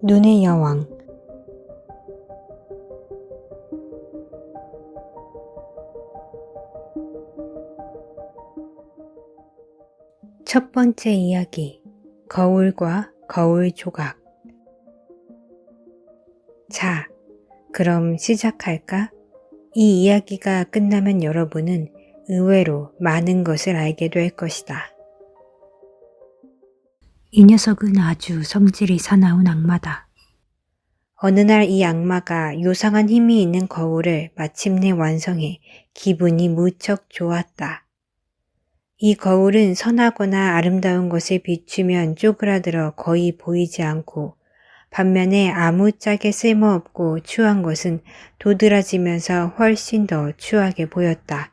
눈의 여왕. 첫 번째 이야기, 거울과 거울 조각. 자, 그럼 시작할까? 이 이야기가 끝나면 여러분은 의외로 많은 것을 알게 될 것이다. 이 녀석은 아주 성질이 사나운 악마다. 어느 날 이 악마가 요상한 힘이 있는 거울을 마침내 완성해 기분이 무척 좋았다. 이 거울은 선하거나 아름다운 것을 비추면 쪼그라들어 거의 보이지 않고, 반면에 아무짝에 쓸모없고 추한 것은 도드라지면서 훨씬 더 추하게 보였다.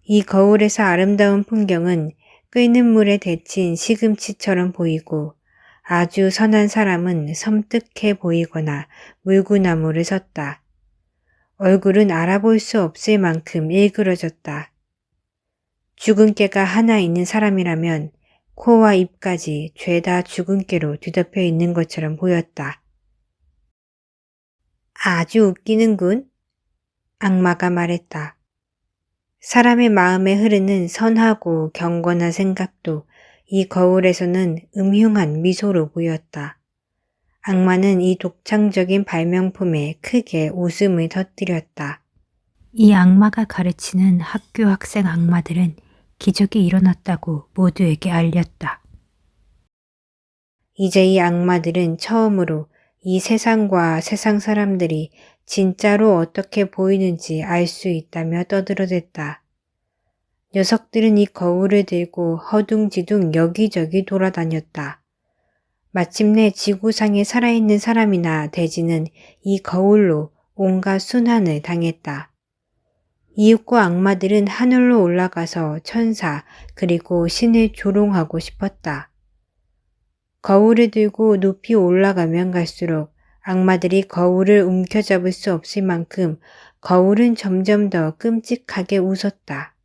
이 거울에서 아름다운 풍경은 끓는 물에 데친 시금치처럼 보이고, 아주 선한 사람은 섬뜩해 보이거나 물구나무를 섰다. 얼굴은 알아볼 수 없을 만큼 일그러졌다. 주근깨가 하나 있는 사람이라면 코와 입까지 죄다 주근깨로 뒤덮여 있는 것처럼 보였다. 아주 웃기는군, 악마가 말했다. 사람의 마음에 흐르는 선하고 경건한 생각도 이 거울에서는 음흉한 미소로 보였다. 악마는 이 독창적인 발명품에 크게 웃음을 터뜨렸다. 이 악마가 가르치는 학교 학생 악마들은 기적이 일어났다고 모두에게 알렸다. 이제 이 악마들은 처음으로 이 세상과 세상 사람들이 진짜로 어떻게 보이는지 알 수 있다며 떠들어댔다. 녀석들은 이 거울을 들고 허둥지둥 여기저기 돌아다녔다. 마침내 지구상에 살아있는 사람이나 돼지는 이 거울로 온갖 순환을 당했다. 이윽고 악마들은 하늘로 올라가서 천사 그리고 신을 조롱하고 싶었다. 거울을 들고 높이 올라가면 갈수록 악마들이 거울을 움켜잡을 수 없을 만큼 거울은 점점 더 끔찍하게 웃었다.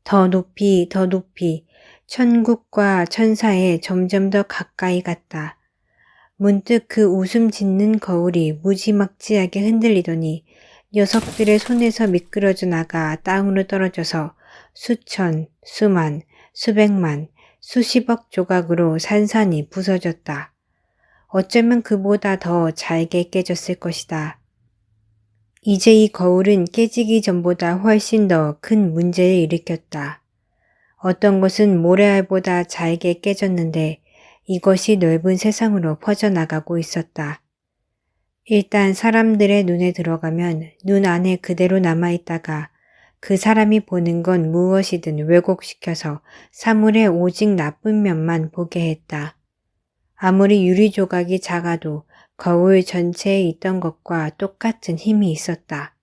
더 높이 더 높이 천국과 천사에 점점 더 가까이 갔다. 문득 그 웃음 짓는 거울이 무지막지하게 흔들리더니 녀석들의 손에서 미끄러져 나가 땅으로 떨어져서 수천, 수만, 수백만, 수십억 조각으로 산산이 부서졌다. 어쩌면 그보다 더 잘게 깨졌을 것이다. 이제 이 거울은 깨지기 전보다 훨씬 더 큰 문제를 일으켰다. 어떤 것은 모래알보다 잘게 깨졌는데 이것이 넓은 세상으로 퍼져나가고 있었다. 일단 사람들의 눈에 들어가면 눈 안에 그대로 남아있다가 그 사람이 보는 건 무엇이든 왜곡시켜서 사물의 오직 나쁜 면만 보게 했다. 아무리 유리 조각이 작아도 거울 전체에 있던 것과 똑같은 힘이 있었다.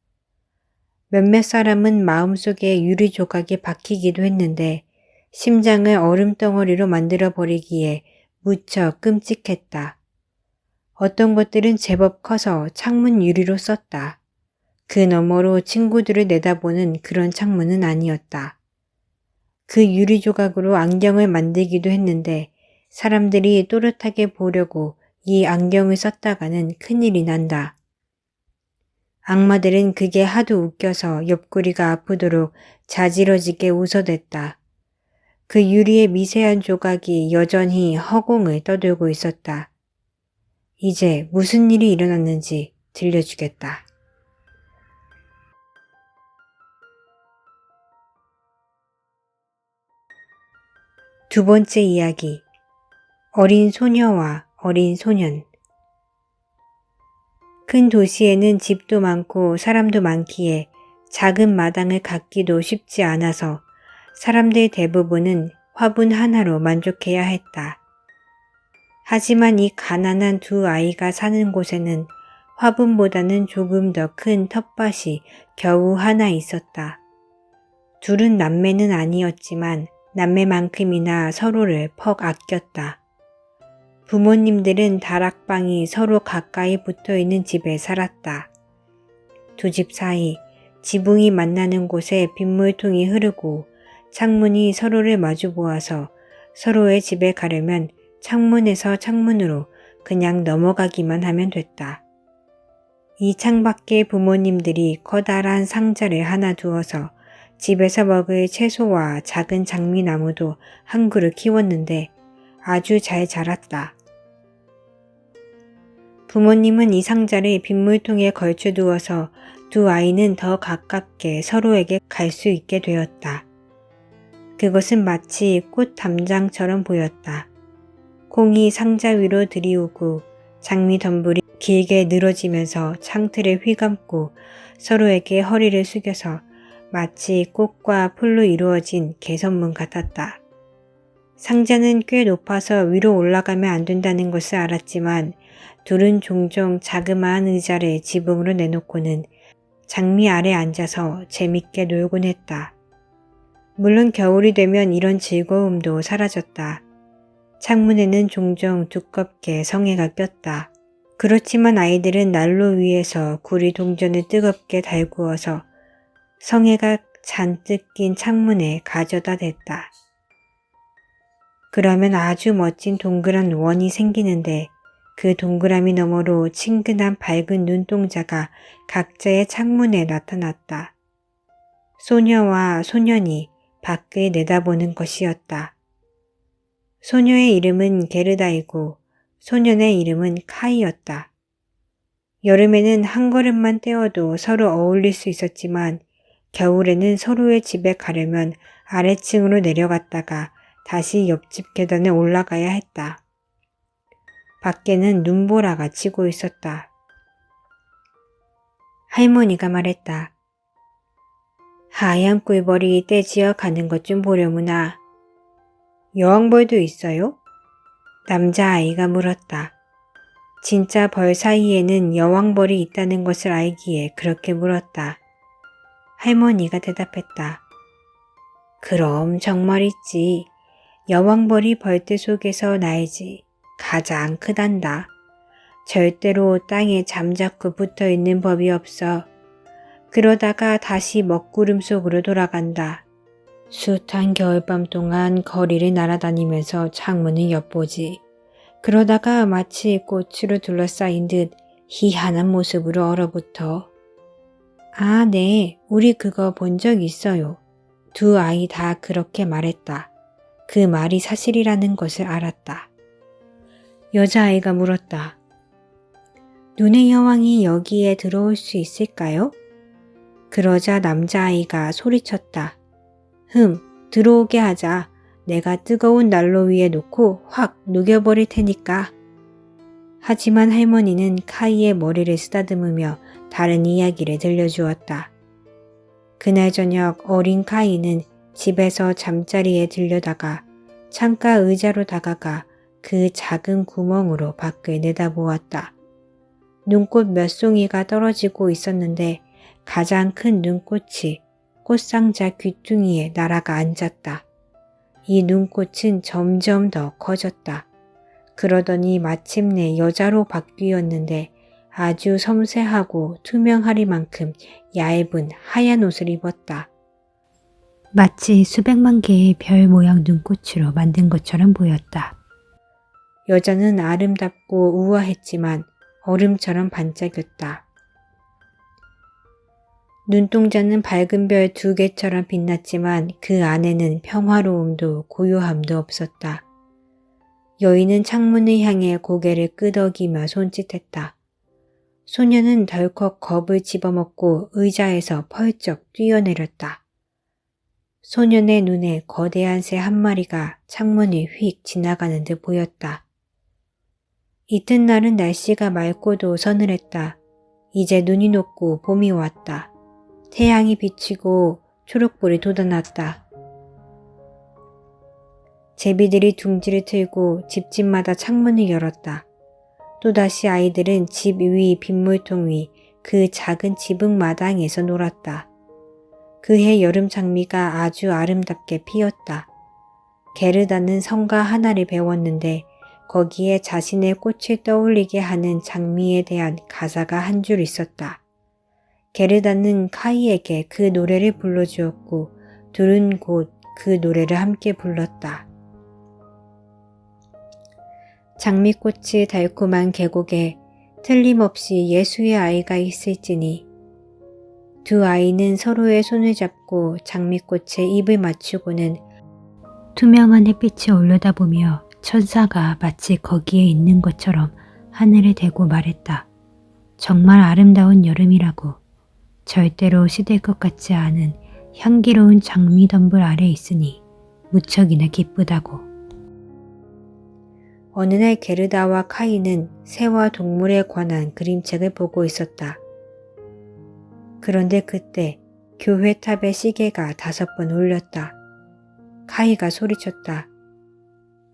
몇몇 사람은 마음속에 유리 조각이 박히기도 했는데 심장을 얼음덩어리로 만들어버리기에 무척 끔찍했다. 어떤 것들은 제법 커서 창문 유리로 썼다. 그 너머로 친구들을 내다보는 그런 창문은 아니었다. 그 유리 조각으로 안경을 만들기도 했는데 사람들이 또렷하게 보려고 이 안경을 썼다가는 큰일이 난다. 악마들은 그게 하도 웃겨서 옆구리가 아프도록 자지러지게 웃어댔다. 그 유리의 미세한 조각이 여전히 허공을 떠돌고 있었다. 이제 무슨 일이 일어났는지 들려주겠다. 두 번째 이야기, 어린 소녀와 어린 소년. 큰 도시에는 집도 많고 사람도 많기에 작은 마당을 갖기도 쉽지 않아서 사람들 대부분은 화분 하나로 만족해야 했다. 하지만 이 가난한 두 아이가 사는 곳에는 화분보다는 조금 더 큰 텃밭이 겨우 하나 있었다. 둘은 남매는 아니었지만 남매만큼이나 서로를 퍽 아꼈다. 부모님들은 다락방이 서로 가까이 붙어있는 집에 살았다. 두 집 사이 지붕이 만나는 곳에 빗물통이 흐르고 창문이 서로를 마주보아서 서로의 집에 가려면 창문에서 창문으로 그냥 넘어가기만 하면 됐다. 이 창밖에 부모님들이 커다란 상자를 하나 두어서 집에서 먹을 채소와 작은 장미나무도 한 그루 키웠는데 아주 잘 자랐다. 부모님은 이 상자를 빗물통에 걸쳐 두어서 두 아이는 더 가깝게 서로에게 갈 수 있게 되었다. 그것은 마치 꽃 담장처럼 보였다. 콩이 상자 위로 들이우고 장미 덤불이 길게 늘어지면서 창틀을 휘감고 서로에게 허리를 숙여서 마치 꽃과 풀로 이루어진 개선문 같았다. 상자는 꽤 높아서 위로 올라가면 안 된다는 것을 알았지만 둘은 종종 자그마한 의자를 지붕으로 내놓고는 장미 아래 앉아서 재밌게 놀곤 했다. 물론 겨울이 되면 이런 즐거움도 사라졌다. 창문에는 종종 두껍게 성에가 꼈다. 그렇지만 아이들은 난로 위에서 구리 동전을 뜨겁게 달구어서 성에가 잔뜩 낀 창문에 가져다 댔다. 그러면 아주 멋진 동그란 원이 생기는데 그 동그라미 너머로 친근한 밝은 눈동자가 각자의 창문에 나타났다. 소녀와 소년이 밖을 내다보는 것이었다. 소녀의 이름은 게르다이고 소년의 이름은 카이였다. 여름에는 한 걸음만 떼어도 서로 어울릴 수 있었지만 겨울에는 서로의 집에 가려면 아래층으로 내려갔다가 다시 옆집 계단에 올라가야 했다. 밖에는 눈보라가 치고 있었다. 할머니가 말했다. 하얀 꿀벌이 떼지어 가는 것 좀 보려무나. 여왕벌도 있어요? 남자아이가 물었다. 진짜 벌 사이에는 여왕벌이 있다는 것을 알기에 그렇게 물었다. 할머니가 대답했다. 그럼 정말 있지. 여왕벌이 벌떼 속에서 날지. 가장 크단다. 절대로 땅에 잠자코 붙어있는 법이 없어. 그러다가 다시 먹구름 속으로 돌아간다. 숱한 겨울밤 동안 거리를 날아다니면서 창문을 엿보지. 그러다가 마치 꽃으로 둘러싸인 듯 희한한 모습으로 얼어붙어. 아, 네. 우리 그거 본 적 있어요. 두 아이 다 그렇게 말했다. 그 말이 사실이라는 것을 알았다. 여자아이가 물었다. 눈의 여왕이 여기에 들어올 수 있을까요? 그러자 남자아이가 소리쳤다. 들어오게 하자. 내가 뜨거운 난로 위에 놓고 확 녹여버릴 테니까. 하지만 할머니는 카이의 머리를 쓰다듬으며 다른 이야기를 들려주었다. 그날 저녁 어린 카이는 집에서 잠자리에 들려다가 창가 의자로 다가가 그 작은 구멍으로 밖을 내다보았다. 눈꽃 몇 송이가 떨어지고 있었는데 가장 큰 눈꽃이 꽃상자 귀퉁이에 날아가 앉았다. 이 눈꽃은 점점 더 커졌다. 그러더니 마침내 여자로 바뀌었는데 아주 섬세하고 투명하리만큼 얇은 하얀 옷을 입었다. 마치 수백만 개의 별 모양 눈꽃으로 만든 것처럼 보였다. 여자는 아름답고 우아했지만 얼음처럼 반짝였다. 눈동자는 밝은 별 2개처럼 빛났지만 그 안에는 평화로움도 고요함도 없었다. 여인은 창문을 향해 고개를 끄덕이며 손짓했다. 소녀는 덜컥 겁을 집어먹고 의자에서 펄쩍 뛰어내렸다. 소년의 눈에 거대한 새 한 마리가 창문을 휙 지나가는 듯 보였다. 이튿날은 날씨가 맑고도 서늘했다. 이제 눈이 녹고 봄이 왔다. 태양이 비치고 초록불이 돋아났다. 제비들이 둥지를 틀고 집집마다 창문을 열었다. 또다시 아이들은 집 위 빗물통 위 그 작은 지붕 마당에서 놀았다. 그해 여름 장미가 아주 아름답게 피었다. 게르다는 성가 하나를 배웠는데 거기에 자신의 꽃을 떠올리게 하는 장미에 대한 가사가 한 줄 있었다. 게르다는 카이에게 그 노래를 불러주었고 둘은 곧 그 노래를 함께 불렀다. 장미꽃이 달콤한 계곡에 틀림없이 예수의 아이가 있을지니 두 아이는 서로의 손을 잡고 장미꽃에 입을 맞추고는 투명한 햇빛이 올려다보며 천사가 마치 거기에 있는 것처럼 하늘을 대고 말했다. 정말 아름다운 여름이라고. 절대로 시들 것 같지 않은 향기로운 장미덤불 아래 있으니 무척이나 기쁘다고. 어느 날 게르다와 카이는 새와 동물에 관한 그림책을 보고 있었다. 그런데 그때 교회 탑의 시계가 5번 울렸다. 카이가 소리쳤다.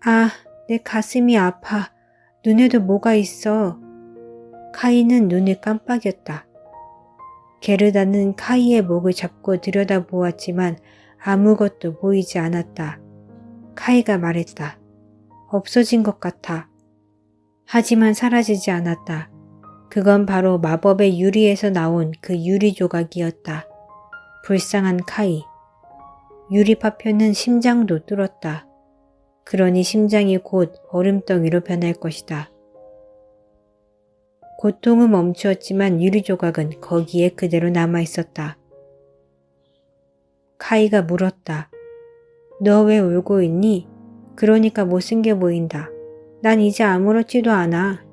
아, 내 가슴이 아파. 눈에도 뭐가 있어. 카이는 눈을 깜빡였다. 게르다는 카이의 목을 잡고 들여다보았지만 아무것도 보이지 않았다. 카이가 말했다. 없어진 것 같아. 하지만 사라지지 않았다. 그건 바로 마법의 유리에서 나온 그 유리 조각이었다. 불쌍한 카이. 유리 파편은 심장도 뚫었다. 그러니 심장이 곧 얼음덩이로 변할 것이다. 고통은 멈추었지만 유리 조각은 거기에 그대로 남아있었다. 카이가 물었다. 너 왜 울고 있니? 그러니까 못생겨 보인다. 난 이제 아무렇지도 않아.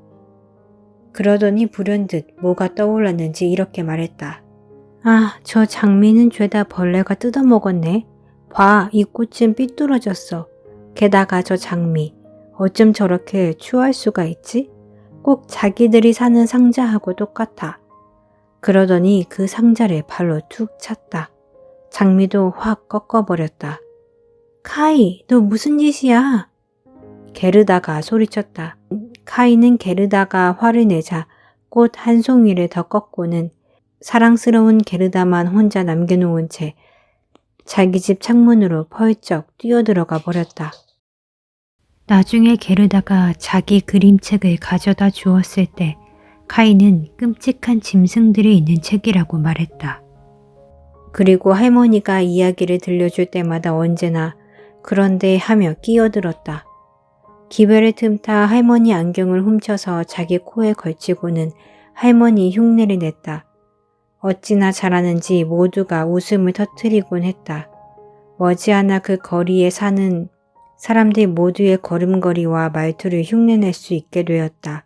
그러더니 불현듯 뭐가 떠올랐는지 이렇게 말했다. 아, 저 장미는 죄다 벌레가 뜯어먹었네. 봐, 이 꽃은 삐뚤어졌어. 게다가 저 장미, 어쩜 저렇게 추할 수가 있지? 꼭 자기들이 사는 상자하고 똑같아. 그러더니 그 상자를 발로 툭 찼다. 장미도 확 꺾어버렸다. 카이, 너 무슨 짓이야? 게르다가 소리쳤다. 카이는 게르다가 화를 내자 꽃 한 송이를 더 꺾고는 사랑스러운 게르다만 혼자 남겨놓은 채 자기 집 창문으로 펄쩍 뛰어들어가 버렸다. 나중에 게르다가 자기 그림책을 가져다 주었을 때 카이는 끔찍한 짐승들이 있는 책이라고 말했다. 그리고 할머니가 이야기를 들려줄 때마다 언제나 그런데 하며 끼어들었다. 기별을 틈타 할머니 안경을 훔쳐서 자기 코에 걸치고는 할머니 흉내를 냈다. 어찌나 잘하는지 모두가 웃음을 터뜨리곤 했다. 머지않아 그 거리에 사는 사람들 모두의 걸음걸이와 말투를 흉내낼 수 있게 되었다.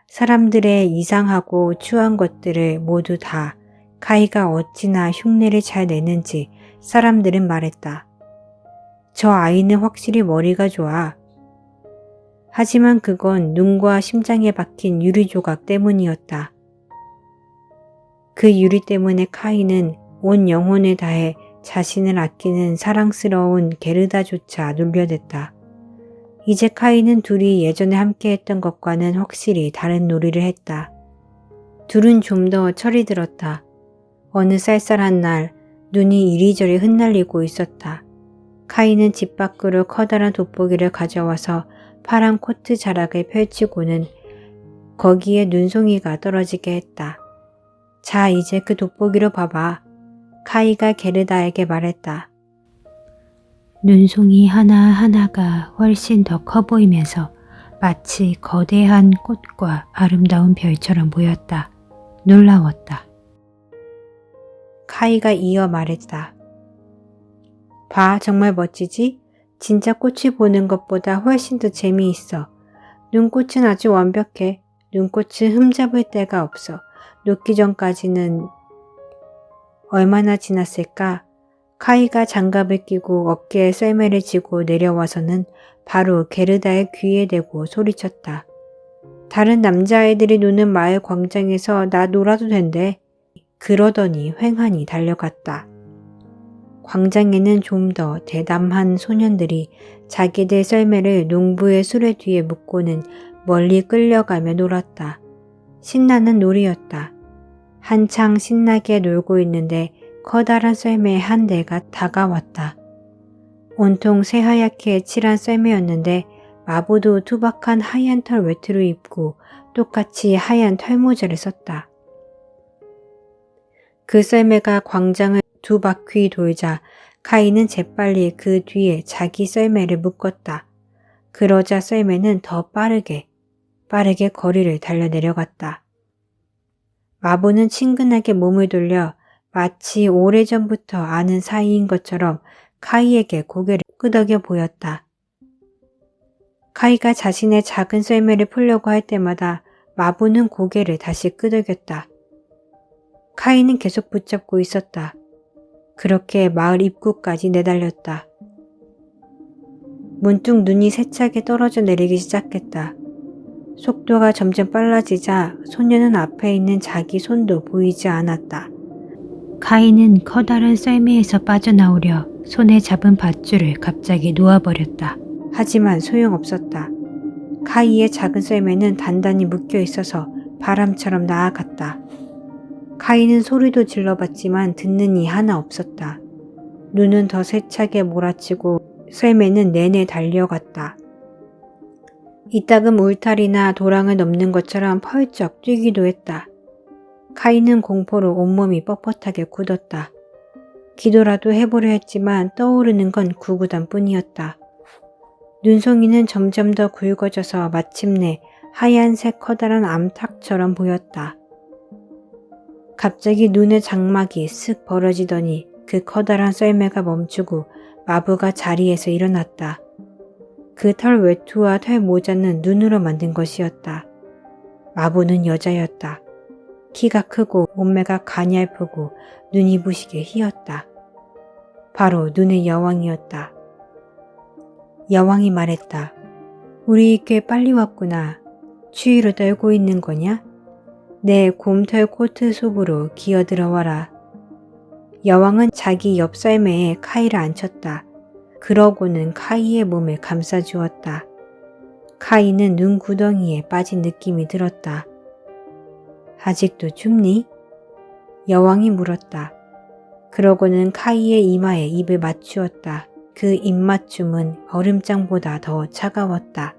사람들의 이상하고 추한 것들을 모두 다 카이가 어찌나 흉내를 잘 내는지 사람들은 말했다. 저 아이는 확실히 머리가 좋아. 하지만 그건 눈과 심장에 박힌 유리 조각 때문이었다. 그 유리 때문에 카이는 온 영혼을 다해 자신을 아끼는 사랑스러운 게르다조차 놀려댔다. 이제 카이는 둘이 예전에 함께했던 것과는 확실히 다른 놀이를 했다. 둘은 좀 더 철이 들었다. 어느 쌀쌀한 날 눈이 이리저리 흩날리고 있었다. 카이는 집 밖으로 커다란 돋보기를 가져와서 파란 코트 자락을 펼치고는 거기에 눈송이가 떨어지게 했다. 자, 이제 그 돋보기로 봐봐. 카이가 게르다에게 말했다. 눈송이 하나하나가 훨씬 더 커 보이면서 마치 거대한 꽃과 아름다운 별처럼 보였다. 놀라웠다. 카이가 이어 말했다. 봐, 정말 멋지지? 진짜 꽃이 보는 것보다 훨씬 더 재미있어. 눈꽃은 아주 완벽해. 눈꽃은 흠잡을 데가 없어. 녹기 전까지는 얼마나 지났을까? 카이가 장갑을 끼고 어깨에 썰매를 지고 내려와서는 바로 게르다의 귀에 대고 소리쳤다. 다른 남자아이들이 노는 마을 광장에서 나 놀아도 된대. 그러더니 횡하니 달려갔다. 광장에는 좀 더 대담한 소년들이 자기들 썰매를 농부의 수레 뒤에 묶고는 멀리 끌려가며 놀았다. 신나는 놀이였다. 한창 신나게 놀고 있는데 커다란 썰매 한 대가 다가왔다. 온통 새하얗게 칠한 썰매였는데 마부도 투박한 하얀 털 외투를 입고 똑같이 하얀 털모자를 썼다. 그 썰매가 광장을 2바퀴 돌자 카이는 재빨리 그 뒤에 자기 썰매를 묶었다. 그러자 썰매는 더 빠르게 거리를 달려 내려갔다. 마부는 친근하게 몸을 돌려 마치 오래전부터 아는 사이인 것처럼 카이에게 고개를 끄덕여 보였다. 카이가 자신의 작은 썰매를 풀려고 할 때마다 마부는 고개를 다시 끄덕였다. 카이는 계속 붙잡고 있었다. 그렇게 마을 입구까지 내달렸다. 문득 눈이 세차게 떨어져 내리기 시작했다. 속도가 점점 빨라지자 소녀는 앞에 있는 자기 손도 보이지 않았다. 카이는 커다란 썰매에서 빠져나오려 손에 잡은 밧줄을 갑자기 놓아버렸다. 하지만 소용없었다. 카이의 작은 썰매는 단단히 묶여 있어서 바람처럼 나아갔다. 카이는 소리도 질러봤지만 듣는 이 하나 없었다. 눈은 더 세차게 몰아치고 썰매는 내내 달려갔다. 이따금 울타리나 도랑을 넘는 것처럼 펄쩍 뛰기도 했다. 카이는 공포로 온몸이 뻣뻣하게 굳었다. 기도라도 해보려 했지만 떠오르는 건 구구단뿐이었다. 눈송이는 점점 더 굵어져서 마침내 하얀색 커다란 암탉처럼 보였다. 갑자기 눈의 장막이 쓱 벌어지더니 그 커다란 썰매가 멈추고 마부가 자리에서 일어났다. 그 털 외투와 털 모자는 눈으로 만든 것이었다. 마부는 여자였다. 키가 크고 몸매가 가냘프고 눈이 부시게 희었다. 바로 눈의 여왕이었다. 여왕이 말했다. 우리 꽤 빨리 왔구나. 추위로 떨고 있는 거냐? 내 곰털 코트 속으로 기어들어와라. 여왕은 자기 옆 썰매에 카이를 앉혔다. 그러고는 카이의 몸을 감싸주었다. 카이는 눈구덩이에 빠진 느낌이 들었다. 아직도 춥니? 여왕이 물었다. 그러고는 카이의 이마에 입을 맞추었다. 그 입맞춤은 얼음장보다 더 차가웠다.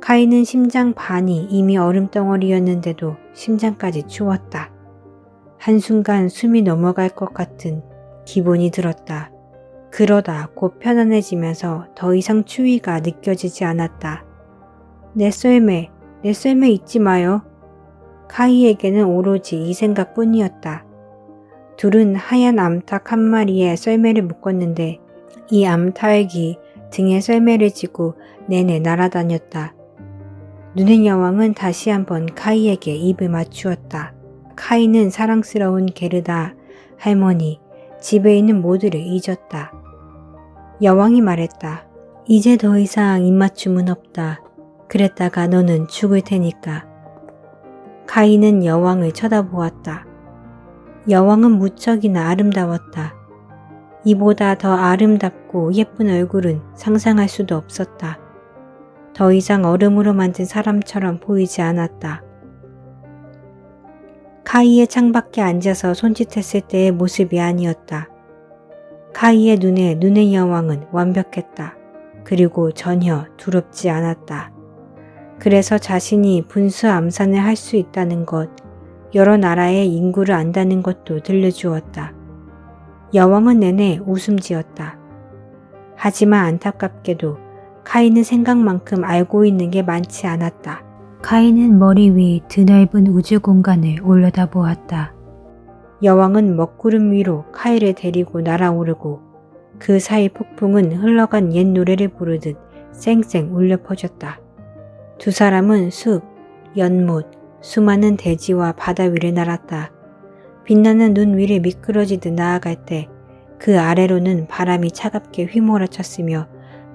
카이는 심장 반이 이미 얼음덩어리였는데도 심장까지 추웠다. 한순간 숨이 넘어갈 것 같은 기분이 들었다. 그러다 곧 편안해지면서 더 이상 추위가 느껴지지 않았다. 내 썰매 잊지 마요. 카이에게는 오로지 이 생각뿐이었다. 둘은 하얀 암탉 한 마리에 썰매를 묶었는데 이 암탉이 등에 썰매를 지고 내내 날아다녔다. 눈의 여왕은 다시 한번 카이에게 입을 맞추었다. 카이는 사랑스러운 게르다, 할머니, 집에 있는 모두를 잊었다. 여왕이 말했다. 이제 더 이상 입맞춤은 없다. 그랬다가 너는 죽을 테니까. 카이는 여왕을 쳐다보았다. 여왕은 무척이나 아름다웠다. 이보다 더 아름답고 예쁜 얼굴은 상상할 수도 없었다. 더 이상 얼음으로 만든 사람처럼 보이지 않았다. 카이의 창밖에 앉아서 손짓했을 때의 모습이 아니었다. 카이의 눈에 눈의 여왕은 완벽했다. 그리고 전혀 두렵지 않았다. 그래서 자신이 분수 암산을 할 수 있다는 것, 여러 나라의 인구를 안다는 것도 들려주었다. 여왕은 내내 웃음 지었다. 하지만 안타깝게도 카이는 생각만큼 알고 있는 게 많지 않았다. 카이는 머리 위 드넓은 우주 공간을 올려다보았다. 여왕은 먹구름 위로 카이를 데리고 날아오르고 그 사이 폭풍은 흘러간 옛 노래를 부르듯 쌩쌩 울려 퍼졌다. 두 사람은 숲, 연못, 수많은 대지와 바다 위를 날았다. 빛나는 눈 위를 미끄러지듯 나아갈 때 그 아래로는 바람이 차갑게 휘몰아쳤으며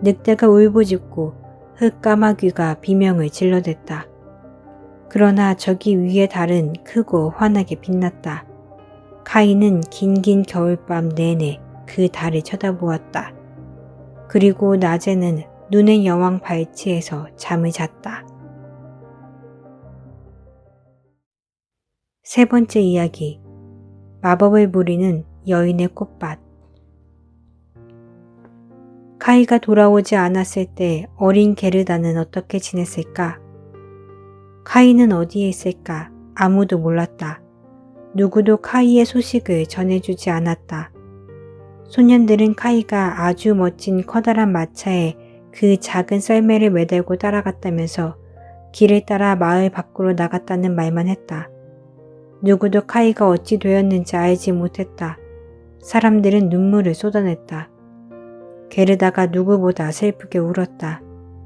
늑대가 울부짖고 흙까마귀가 비명을 질러댔다. 그러나 저기 위의 달은 크고 환하게 빛났다. 카이는 긴긴 겨울밤 내내 그 달을 쳐다보았다. 그리고 낮에는 눈의 여왕 발치에서 잠을 잤다. 세 번째 이야기, 마법을 부리는 여인의 꽃밭. 카이가 돌아오지 않았을 때 어린 게르다는 어떻게 지냈을까? 카이는 어디에 있을까? 아무도 몰랐다. 누구도 카이의 소식을 전해주지 않았다. 소년들은 카이가 아주 멋진 커다란 마차에 그 작은 썰매를 매달고 따라갔다면서 길을 따라 마을 밖으로 나갔다는 말만 했다. 누구도 카이가 어찌 되었는지 알지 못했다. 사람들은 눈물을 쏟아냈다. 게르다가 누구보다 슬프게 울었다.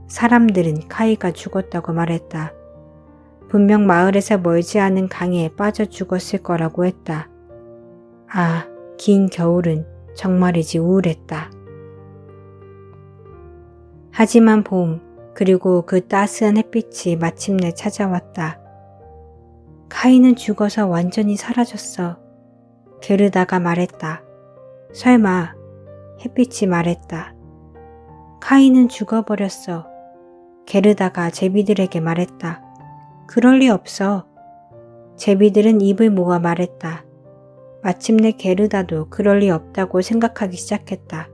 사람들은 카이가 죽었다고 말했다. 분명 마을에서 멀지 않은 강에 빠져 죽었을 거라고 했다. 아, 긴 겨울은 정말이지 우울했다. 하지만 봄, 그리고 그 따스한 햇빛이 마침내 찾아왔다. 카이는 죽어서 완전히 사라졌어. 게르다가 말했다. 설마, 햇빛이 말했다. 카이는 죽어버렸어. 게르다가 제비들에게 말했다. 그럴 리 없어. 제비들은 입을 모아 말했다. 마침내 게르다도 그럴 리 없다고 생각하기 시작했다.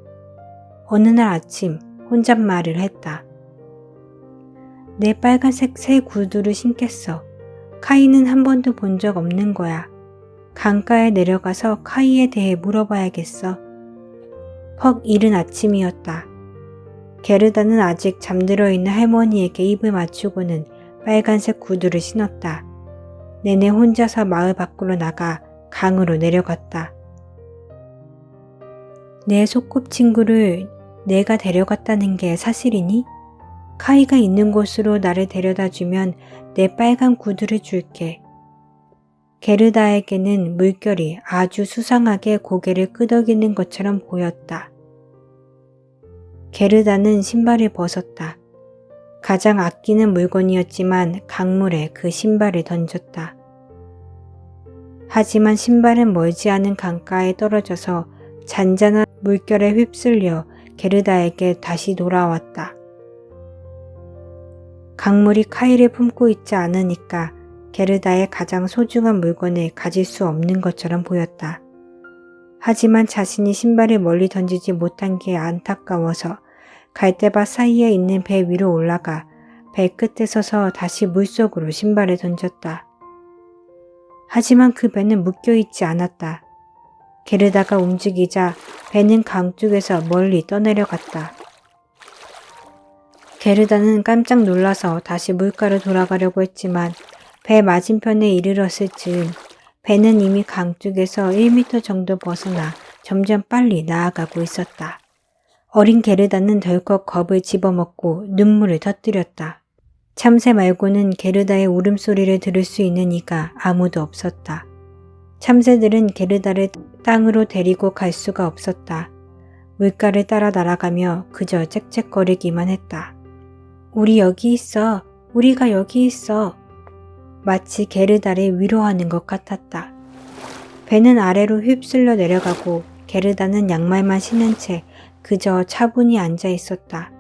어느 날 아침 혼잣말을 했다. 내 빨간색 새 구두를 신겠어. 카이는 한 번도 본 적 없는 거야. 강가에 내려가서 카이에 대해 물어봐야겠어. 퍽 이른 아침이었다. 게르다는 아직 잠들어 있는 할머니에게 입을 맞추고는 빨간색 구두를 신었다. 내내 혼자서 마을 밖으로 나가 강으로 내려갔다. 내 소꿉친구를 내가 데려갔다는 게 사실이니? 카이가 있는 곳으로 나를 데려다주면 내 빨간 구두를 줄게. 게르다에게는 물결이 아주 수상하게 고개를 끄덕이는 것처럼 보였다. 게르다는 신발을 벗었다. 가장 아끼는 물건이었지만 강물에 그 신발을 던졌다. 하지만 신발은 멀지 않은 강가에 떨어져서 잔잔한 물결에 휩쓸려 게르다에게 다시 돌아왔다. 강물이 카이를 품고 있지 않으니까 게르다의 가장 소중한 물건을 가질 수 없는 것처럼 보였다. 하지만 자신이 신발을 멀리 던지지 못한 게 안타까워서 갈대밭 사이에 있는 배 위로 올라가 배 끝에 서서 다시 물속으로 신발을 던졌다. 하지만 그 배는 묶여있지 않았다. 게르다가 움직이자 배는 강 쪽에서 멀리 떠내려갔다. 게르다는 깜짝 놀라서 다시 물가로 돌아가려고 했지만 배 맞은편에 이르렀을 즈음 배는 이미 강 쪽에서 1m 정도 벗어나 점점 빨리 나아가고 있었다. 어린 게르다는 덜컥 겁을 집어먹고 눈물을 터뜨렸다. 참새 말고는 게르다의 울음소리를 들을 수 있는 이가 아무도 없었다. 참새들은 게르다를 땅으로 데리고 갈 수가 없었다. 물가를 따라 날아가며 그저 짹짹거리기만 했다. 우리 여기 있어. 우리가 여기 있어. 마치 게르다를 위로하는 것 같았다. 배는 아래로 휩쓸려 내려가고 게르다는 양말만 신은 채 그저 차분히 앉아 있었다.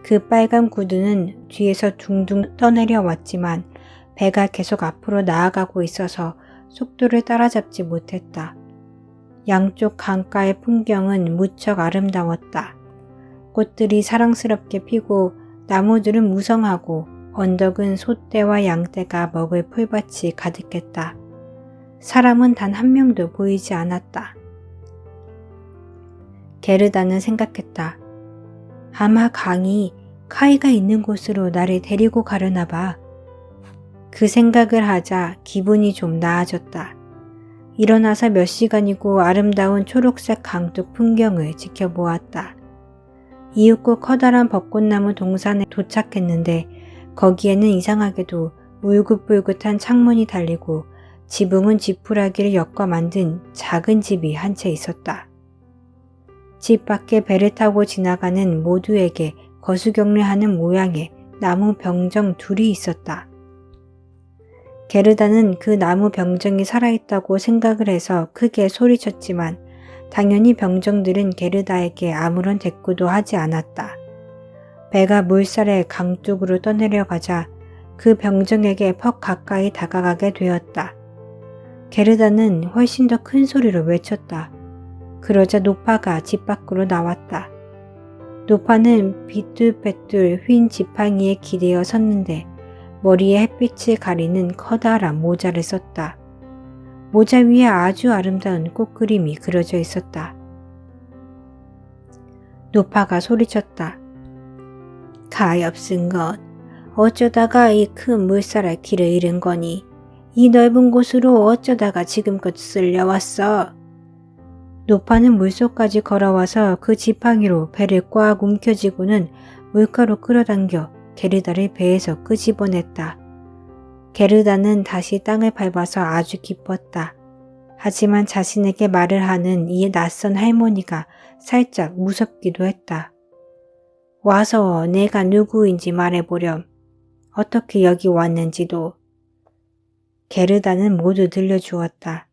그 빨간 구두는 뒤에서 둥둥 떠내려 왔지만 배가 계속 앞으로 나아가고 있어서 속도를 따라잡지 못했다. 양쪽 강가의 풍경은 무척 아름다웠다. 꽃들이 사랑스럽게 피고 나무들은 무성하고 언덕은 소떼와 양떼가 먹을 풀밭이 가득했다. 사람은 단 한 명도 보이지 않았다. 게르다는 생각했다. 아마 강이 카이가 있는 곳으로 나를 데리고 가려나 봐. 그 생각을 하자 기분이 좀 나아졌다. 일어나서 몇 시간이고 아름다운 초록색 강둑 풍경을 지켜보았다. 이윽고 커다란 벚꽃나무 동산에 도착했는데 거기에는 이상하게도 울긋불긋한 창문이 달리고 지붕은 지푸라기를 엮어 만든 작은 집이 한 채 있었다. 집 밖에 배를 타고 지나가는 모두에게 거수경례하는 모양의 나무 병정 둘이 있었다. 게르다는 그 나무 병정이 살아있다고 생각을 해서 크게 소리쳤지만 당연히 병정들은 게르다에게 아무런 대꾸도 하지 않았다. 배가 물살에 강둑으로 떠내려가자 그 병정에게 퍽 가까이 다가가게 되었다. 게르다는 훨씬 더 큰 소리로 외쳤다. 그러자 노파가 집 밖으로 나왔다. 노파는 비뚤빼뚤 휜 지팡이에 기대어 섰는데 머리에 햇빛을 가리는 커다란 모자를 썼다. 모자 위에 아주 아름다운 꽃그림이 그려져 있었다. 노파가 소리쳤다. 가엾은 것. 어쩌다가 이 큰 물살에 길을 잃은 거니? 이 넓은 곳으로 어쩌다가 지금껏 쓸려왔어? 노파는 물속까지 걸어와서 그 지팡이로 배를 꽉 움켜쥐고는 물가로 끌어당겨 게르다를 배에서 끄집어냈다. 게르다는 다시 땅을 밟아서 아주 기뻤다. 하지만 자신에게 말을 하는 이 낯선 할머니가 살짝 무섭기도 했다. 와서 내가 누구인지 말해보렴. 어떻게 여기 왔는지도. 게르다는 모두 들려주었다.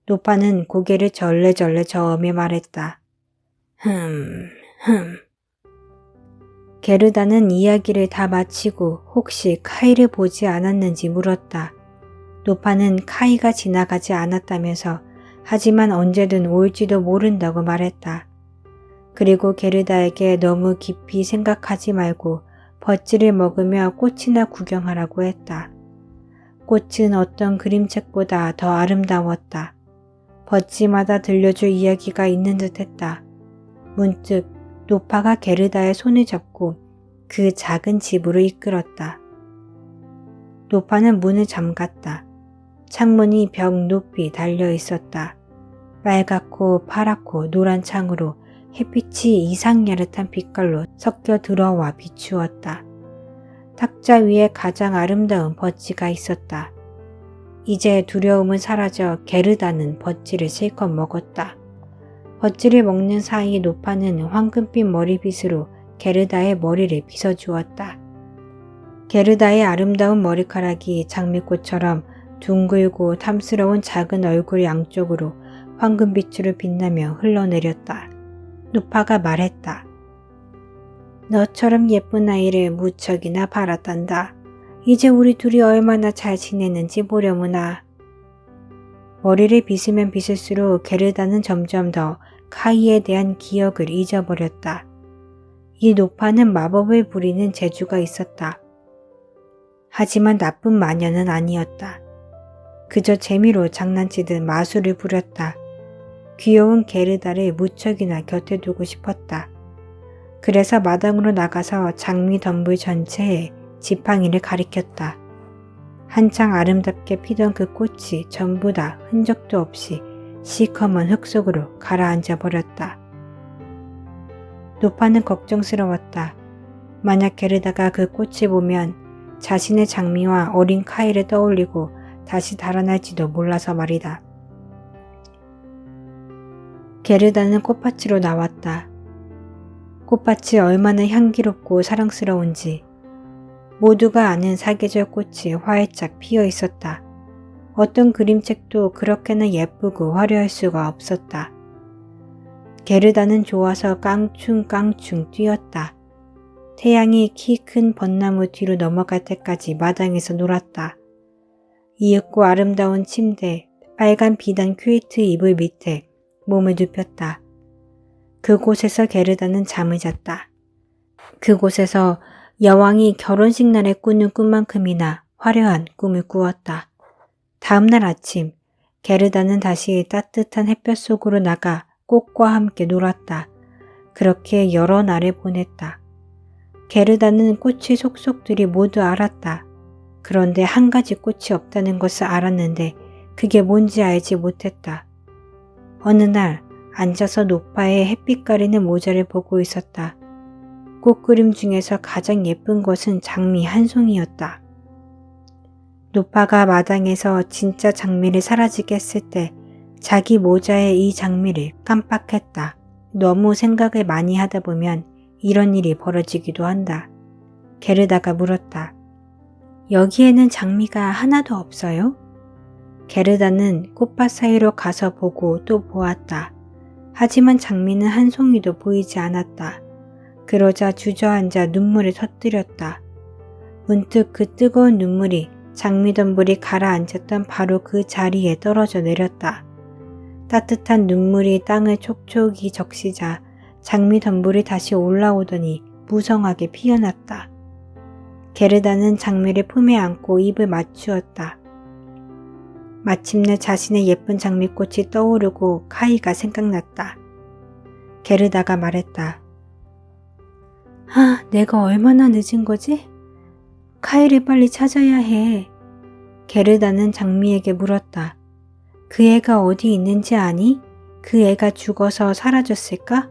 노파는 고개를 절레절레 저으며 말했다. 흠. 게르다는 이야기를 다 마치고 혹시 카이를 보지 않았는지 물었다. 노파는 카이가 지나가지 않았다면서 하지만 언제든 올지도 모른다고 말했다. 그리고 게르다에게 너무 깊이 생각하지 말고 버찌를 먹으며 꽃이나 구경하라고 했다. 꽃은 어떤 그림책보다 더 아름다웠다. 버찌마다 들려줄 이야기가 있는 듯 했다. 문득 노파가 게르다의 손을 잡고 그 작은 집으로 이끌었다. 노파는 문을 잠갔다. 창문이 벽 높이 달려 있었다. 빨갛고 파랗고 노란 창으로 햇빛이 이상야릇한 빛깔로 섞여 들어와 비추었다. 탁자 위에 가장 아름다운 버찌가 있었다. 이제 두려움은 사라져 게르다는 버찌를 실컷 먹었다. 버찌를 먹는 사이 노파는 황금빛 머리빗으로 게르다의 머리를 빗어주었다. 게르다의 아름다운 머리카락이 장미꽃처럼 둥글고 탐스러운 작은 얼굴 양쪽으로 황금빛으로 빛나며 흘러내렸다. 노파가 말했다. 너처럼 예쁜 아이를 무척이나 바랐단다. 이제 우리 둘이 얼마나 잘 지내는지 보려무나. 머리를 빗으면 빗을수록 게르다는 점점 더 카이에 대한 기억을 잊어버렸다. 이 노파는 마법을 부리는 재주가 있었다. 하지만 나쁜 마녀는 아니었다. 그저 재미로 장난치듯 마술을 부렸다. 귀여운 게르다를 무척이나 곁에 두고 싶었다. 그래서 마당으로 나가서 장미 덤불 전체에 지팡이를 가리켰다. 한창 아름답게 피던 그 꽃이 전부 다 흔적도 없이 시커먼 흙 속으로 가라앉아 버렸다. 노파는 걱정스러웠다. 만약 게르다가 그 꽃을 보면 자신의 장미와 어린 카이를 떠올리고 다시 달아날지도 몰라서 말이다. 게르다는 꽃밭으로 나왔다. 꽃밭이 얼마나 향기롭고 사랑스러운지 모두가 아는 사계절 꽃이 활짝 피어 있었다. 어떤 그림책도 그렇게나 예쁘고 화려할 수가 없었다. 게르다는 좋아서 깡충깡충 뛰었다. 태양이 키 큰 벚나무 뒤로 넘어갈 때까지 마당에서 놀았다. 이윽고 아름다운 침대, 빨간 비단 퀼트 이불 밑에 몸을 눕혔다. 그곳에서 게르다는 잠을 잤다. 그곳에서 여왕이 결혼식 날에 꾸는 꿈만큼이나 화려한 꿈을 꾸었다. 다음 날 아침, 게르다는 다시 따뜻한 햇볕 속으로 나가 꽃과 함께 놀았다. 그렇게 여러 날을 보냈다. 게르다는 꽃의 속속들이 모두 알았다. 그런데 한 가지 꽃이 없다는 것을 알았는데 그게 뭔지 알지 못했다. 어느 날 앉아서 노파의 햇빛 가리는 모자를 보고 있었다. 꽃그림 중에서 가장 예쁜 것은 장미 한 송이였다. 노파가 마당에서 진짜 장미를 사라지게 했을 때 자기 모자에 이 장미를 깜빡했다. 너무 생각을 많이 하다 보면 이런 일이 벌어지기도 한다. 게르다가 물었다. 여기에는 장미가 하나도 없어요? 게르다는 꽃밭 사이로 가서 보고 또 보았다. 하지만 장미는 한 송이도 보이지 않았다. 그러자 주저앉아 눈물을 터뜨렸다. 문득 그 뜨거운 눈물이 장미 덤불이 가라앉았던 바로 그 자리에 떨어져 내렸다. 따뜻한 눈물이 땅을 촉촉이 적시자 장미 덤불이 다시 올라오더니 무성하게 피어났다. 게르다는 장미를 품에 안고 입을 맞추었다. 마침내 자신의 예쁜 장미꽃이 떠오르고 카이가 생각났다. 게르다가 말했다. 내가 얼마나 늦은 거지? 카이를 빨리 찾아야 해. 게르다는 장미에게 물었다. 그 애가 어디 있는지 아니? 그 애가 죽어서 사라졌을까?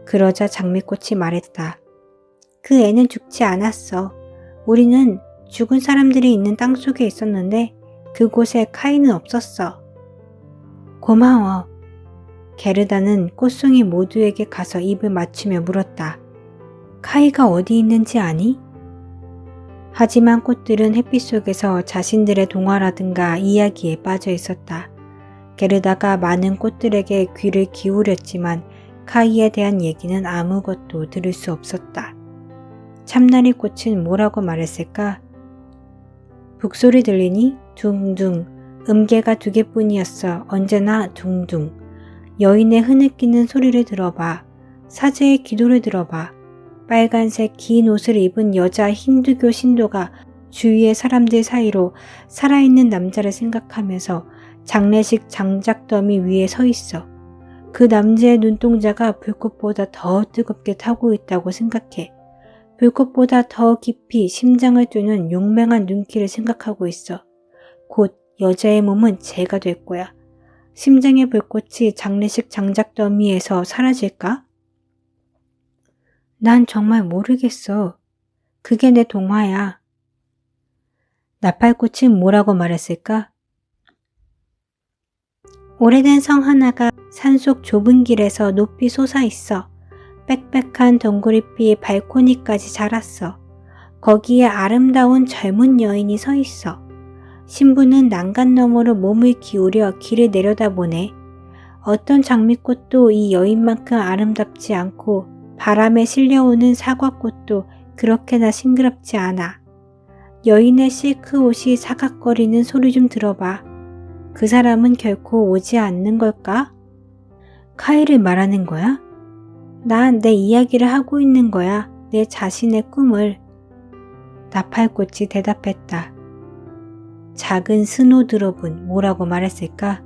그러자 장미꽃이 말했다. 그 애는 죽지 않았어. 우리는 죽은 사람들이 있는 땅 속에 있었는데 그곳에 카이는 없었어. 고마워. 게르다는 꽃송이 모두에게 가서 입을 맞추며 물었다. 카이가 어디 있는지 아니? 하지만 꽃들은 햇빛 속에서 자신들의 동화라든가 이야기에 빠져 있었다. 게르다가 많은 꽃들에게 귀를 기울였지만 카이에 대한 얘기는 아무것도 들을 수 없었다. 참나리 꽃은 뭐라고 말했을까? 북소리 들리니? 둥둥. 음계가 2개뿐이었어. 언제나 둥둥. 여인의 흐느끼는 소리를 들어봐. 사제의 기도를 들어봐. 빨간색 긴 옷을 입은 여자 힌두교 신도가 주위의 사람들 사이로 살아있는 남자를 생각하면서 장례식 장작더미 위에 서 있어. 그 남자의 눈동자가 불꽃보다 더 뜨겁게 타고 있다고 생각해. 불꽃보다 더 깊이 심장을 뚫는 용맹한 눈길을 생각하고 있어. 곧 여자의 몸은 재가 될 거야. 심장의 불꽃이 장례식 장작더미에서 사라질까? 난 정말 모르겠어. 그게 내 동화야. 나팔꽃은 뭐라고 말했을까? 오래된 성 하나가 산속 좁은 길에서 높이 솟아있어. 빽빽한 덩구리빛 발코니까지 자랐어. 거기에 아름다운 젊은 여인이 서 있어. 신부는 난간 너머로 몸을 기울여 길을 내려다보네. 어떤 장미꽃도 이 여인만큼 아름답지 않고 바람에 실려오는 사과꽃도 그렇게나 싱그럽지 않아. 여인의 실크 옷이 사각거리는 소리 좀 들어봐. 그 사람은 결코 오지 않는 걸까? 카이를 말하는 거야? 난 내 이야기를 하고 있는 거야. 내 자신의 꿈을. 나팔꽃이 대답했다. 작은 스노드롭은 뭐라고 말했을까?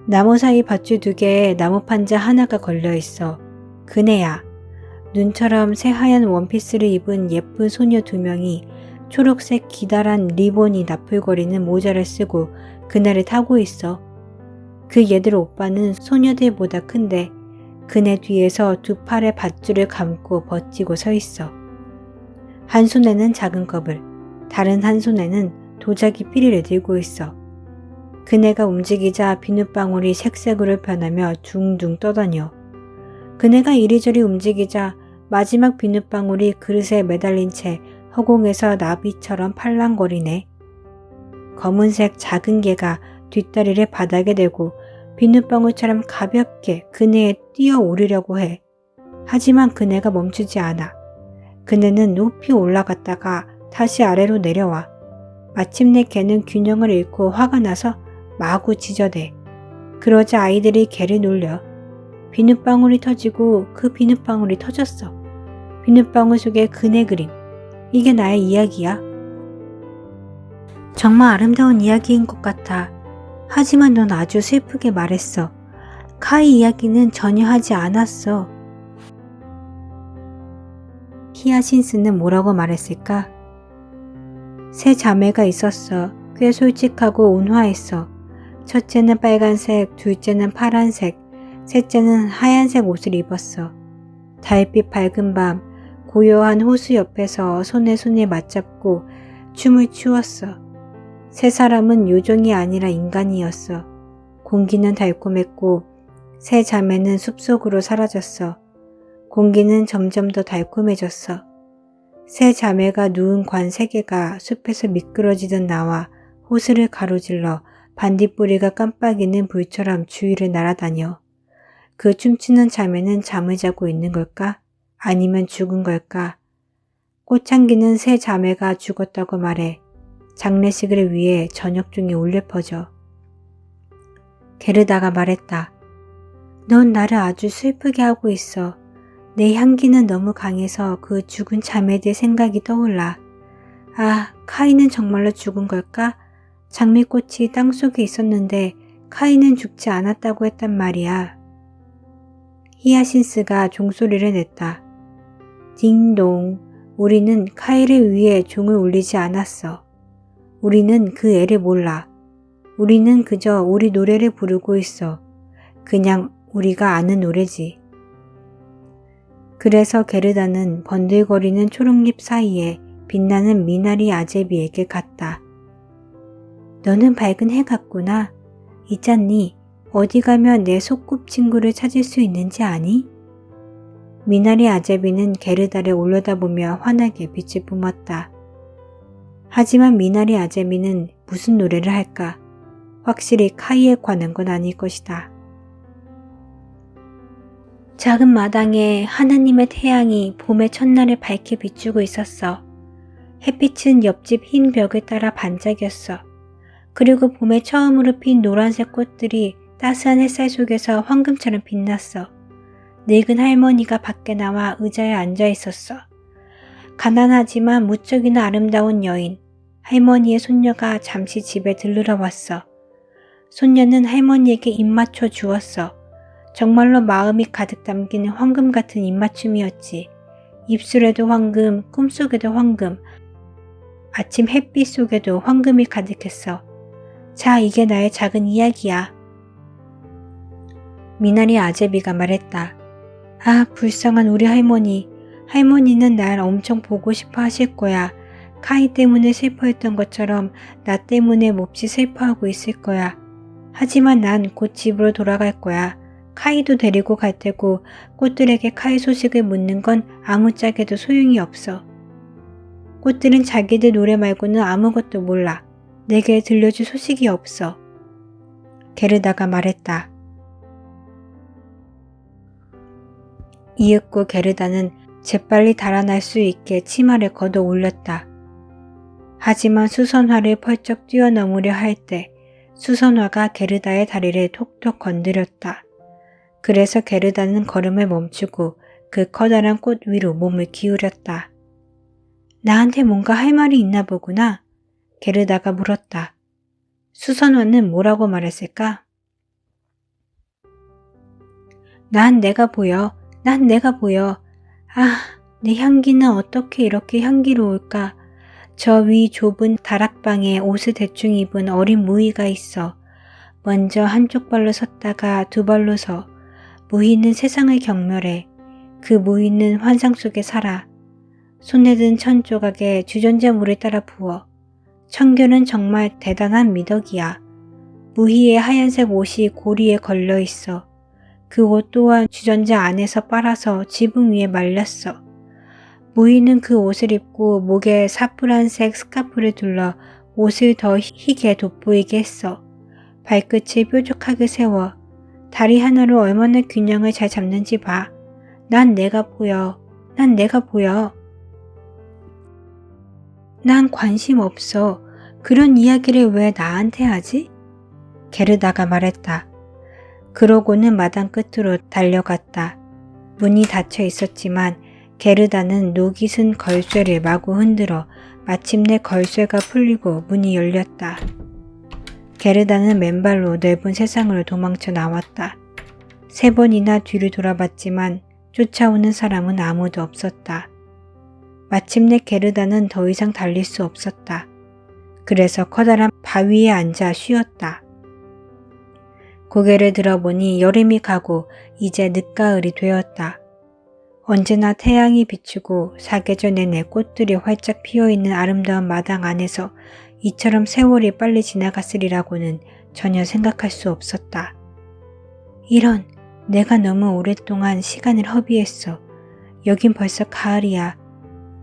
나무 사이 밧줄 2개에 나무 판자 하나가 걸려 있어. 그네야. 눈처럼 새하얀 원피스를 입은 예쁜 소녀 2명이 초록색 기다란 리본이 나풀거리는 모자를 쓰고 그네를 타고 있어. 그 얘들 오빠는 소녀들보다 큰데 그네 뒤에서 2 팔의 밧줄을 감고 버티고 서 있어. 한 손에는 작은 컵을, 다른 한 손에는 도자기 피리를 들고 있어. 그네가 움직이자 비눗방울이 색색으로 변하며 둥둥 떠다녀. 그네가 이리저리 움직이자 마지막 비눗방울이 그릇에 매달린 채 허공에서 나비처럼 팔랑거리네. 검은색 작은 개가 뒷다리를 바닥에 대고 비눗방울처럼 가볍게 그네에 뛰어오르려고 해. 하지만 그네가 멈추지 않아. 그네는 높이 올라갔다가 다시 아래로 내려와. 마침내 개는 균형을 잃고 화가 나서 마구 짖어대. 그러자 아이들이 개를 놀려. 비눗방울이 터지고 그 비눗방울이 터졌어. 비눗방울 속에 그네 그림. 이게 나의 이야기야. 정말 아름다운 이야기인 것 같아. 하지만 넌 아주 슬프게 말했어. 카이 이야기는 전혀 하지 않았어. 히아신스는 뭐라고 말했을까? 3 자매가 있었어. 꽤 솔직하고 온화했어. 첫째는 빨간색, 둘째는 파란색, 셋째는 하얀색 옷을 입었어. 달빛 밝은 밤, 고요한 호수 옆에서 손에 손을 맞잡고 춤을 추었어. 3 사람은 요정이 아니라 인간이었어. 공기는 달콤했고 3 자매는 숲속으로 사라졌어. 공기는 점점 더 달콤해졌어. 3 자매가 누운 관 3개가 숲에서 미끄러지던 나와 호수를 가로질러 반딧불이가 깜빡이는 불처럼 주위를 날아다녀. 그 춤추는 자매는 잠을 자고 있는 걸까? 아니면 죽은 걸까? 꽃향기는 3 자매가 죽었다고 말해. 장례식을 위해 저녁 중에 울려 퍼져. 게르다가 말했다. 넌 나를 아주 슬프게 하고 있어. 내 향기는 너무 강해서 그 죽은 자매들 생각이 떠올라. 아, 카이는 정말로 죽은 걸까? 장미꽃이 땅속에 있었는데 카이는 죽지 않았다고 했단 말이야. 히아신스가 종소리를 냈다. 딩동. 우리는 카이를 위해 종을 울리지 않았어. 우리는 그 애를 몰라. 우리는 그저 우리 노래를 부르고 있어. 그냥 우리가 아는 노래지. 그래서 게르다는 번들거리는 초록잎 사이에 빛나는 미나리 아제비에게 갔다. 너는 밝은 해 같구나. 있잖니, 어디 가면 내 소꿉친구를 찾을 수 있는지 아니? 미나리 아제비는 게르다를 올려다보며 환하게 빛을 뿜었다. 하지만 미나리 아제비는 무슨 노래를 할까? 확실히 카이에 관한 건 아닐 것이다. 작은 마당에 하나님의 태양이 봄의 첫날을 밝게 비추고 있었어. 햇빛은 옆집 흰 벽을 따라 반짝였어. 그리고 봄에 처음으로 핀 노란색 꽃들이 따스한 햇살 속에서 황금처럼 빛났어. 늙은 할머니가 밖에 나와 의자에 앉아 있었어. 가난하지만 무척이나 아름다운 여인, 할머니의 손녀가 잠시 집에 들르러 왔어. 손녀는 할머니에게 입맞춰 주었어. 정말로 마음이 가득 담기는 황금 같은 입맞춤이었지. 입술에도 황금, 꿈속에도 황금, 아침 햇빛 속에도 황금이 가득했어. 자, 이게 나의 작은 이야기야. 미나리 아제비가 말했다. 아, 불쌍한 우리 할머니. 할머니는 날 엄청 보고 싶어 하실 거야. 카이 때문에 슬퍼했던 것처럼 나 때문에 몹시 슬퍼하고 있을 거야. 하지만 난 곧 집으로 돌아갈 거야. 카이도 데리고 갈 테고 꽃들에게 카이 소식을 묻는 건 아무짝에도 소용이 없어. 꽃들은 자기들 노래 말고는 아무것도 몰라. 내게 들려줄 소식이 없어. 게르다가 말했다. 이윽고 게르다는 재빨리 달아날 수 있게 치마를 걷어 올렸다. 하지만 수선화를 펄쩍 뛰어넘으려 할 때 수선화가 게르다의 다리를 톡톡 건드렸다. 그래서 게르다는 걸음을 멈추고 그 커다란 꽃 위로 몸을 기울였다. 나한테 뭔가 할 말이 있나 보구나. 게르다가 물었다. 수선화는 뭐라고 말했을까? 난 내가 보여. 난 내가 보여. 아, 내 향기는 어떻게 이렇게 향기로울까? 저 위 좁은 다락방에 옷을 대충 입은 어린 무희가 있어. 먼저 한쪽 발로 섰다가 두 발로 서. 무희는 세상을 경멸해. 그 무희는 환상 속에 살아. 손에 든 천 조각에 주전자 물을 따라 부어. 청결은 정말 대단한 미덕이야. 무희의 하얀색 옷이 고리에 걸려 있어. 그 옷 또한 주전자 안에서 빨아서 지붕 위에 말렸어. 무희는 그 옷을 입고 목에 사프란색 스카프를 둘러 옷을 더 희게 돋보이게 했어. 발끝을 뾰족하게 세워. 다리 하나로 얼마나 균형을 잘 잡는지 봐. 난 내가 보여. 난 내가 보여. 난 관심 없어. 그런 이야기를 왜 나한테 하지? 게르다가 말했다. 그러고는 마당 끝으로 달려갔다. 문이 닫혀 있었지만 게르다는 녹이 쓴 걸쇠를 마구 흔들어 마침내 걸쇠가 풀리고 문이 열렸다. 게르다는 맨발로 넓은 세상으로 도망쳐 나왔다. 3번이나 뒤를 돌아봤지만 쫓아오는 사람은 아무도 없었다. 마침내 게르다는 더 이상 달릴 수 없었다. 그래서 커다란 바위에 앉아 쉬었다. 고개를 들어보니 여름이 가고 이제 늦가을이 되었다. 언제나 태양이 비추고 사계절 내내 꽃들이 활짝 피어있는 아름다운 마당 안에서 이처럼 세월이 빨리 지나갔으리라고는 전혀 생각할 수 없었다. 이런, 내가 너무 오랫동안 시간을 허비했어. 여긴 벌써 가을이야.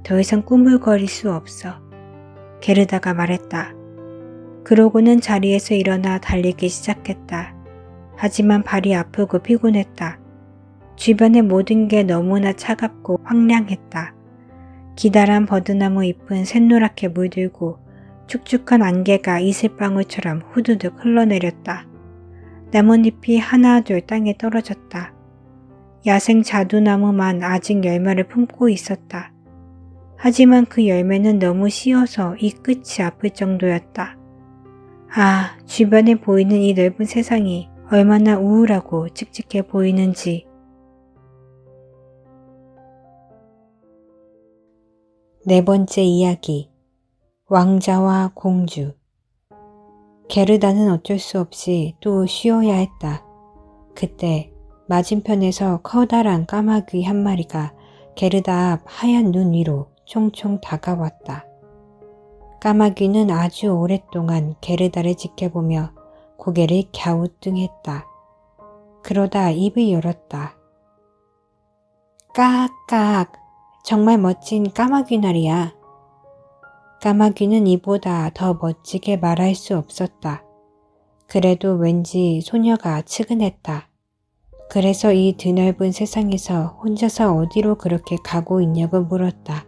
더 이상 꾸물거릴 수 없어. 게르다가 말했다. 그러고는 자리에서 일어나 달리기 시작했다. 하지만 발이 아프고 피곤했다. 주변의 모든 게 너무나 차갑고 황량했다. 기다란 버드나무 잎은 샛노랗게 물들고 축축한 안개가 이슬방울처럼 후두둑 흘러내렸다. 나뭇잎이 하나둘 땅에 떨어졌다. 야생 자두나무만 아직 열매를 품고 있었다. 하지만 그 열매는 너무 시어서 이 끝이 아플 정도였다. 아, 주변에 보이는 이 넓은 세상이 얼마나 우울하고 칙칙해 보이는지. 네 번째 이야기, 왕자와 공주. 게르다는 어쩔 수 없이 또 쉬어야 했다. 그때 맞은편에서 커다란 까마귀 한 마리가 게르다 앞 하얀 눈 위로 총총 다가왔다. 까마귀는 아주 오랫동안 게르다를 지켜보며 고개를 갸우뚱했다. 그러다 입을 열었다. 까악, 정말 멋진 까마귀 날이야. 까마귀는 이보다 더 멋지게 말할 수 없었다. 그래도 왠지 소녀가 측은했다. 그래서 이 드넓은 세상에서 혼자서 어디로 그렇게 가고 있냐고 물었다.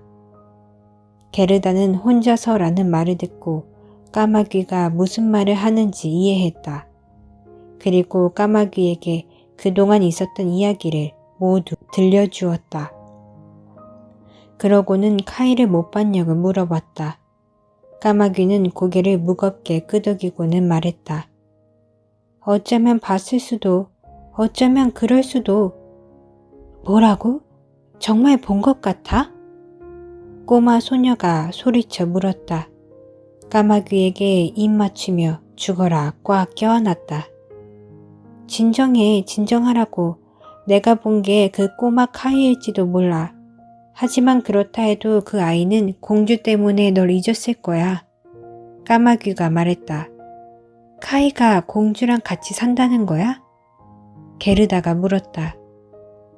게르다는 혼자서라는 말을 듣고 까마귀가 무슨 말을 하는지 이해했다. 그리고 까마귀에게 그동안 있었던 이야기를 모두 들려주었다. 그러고는 카이를 못 봤냐고 물어봤다. 까마귀는 고개를 무겁게 끄덕이고는 말했다. 어쩌면 봤을 수도, 어쩌면 그럴 수도. 뭐라고? 정말 본 것 같아? 꼬마 소녀가 소리쳐 물었다. 까마귀에게 입 맞추며 죽어라 꽉 껴안았다. 진정하라고. 내가 본 게 그 꼬마 카이일지도 몰라. 하지만 그렇다 해도 그 아이는 공주 때문에 널 잊었을 거야. 까마귀가 말했다. 카이가 공주랑 같이 산다는 거야? 게르다가 물었다.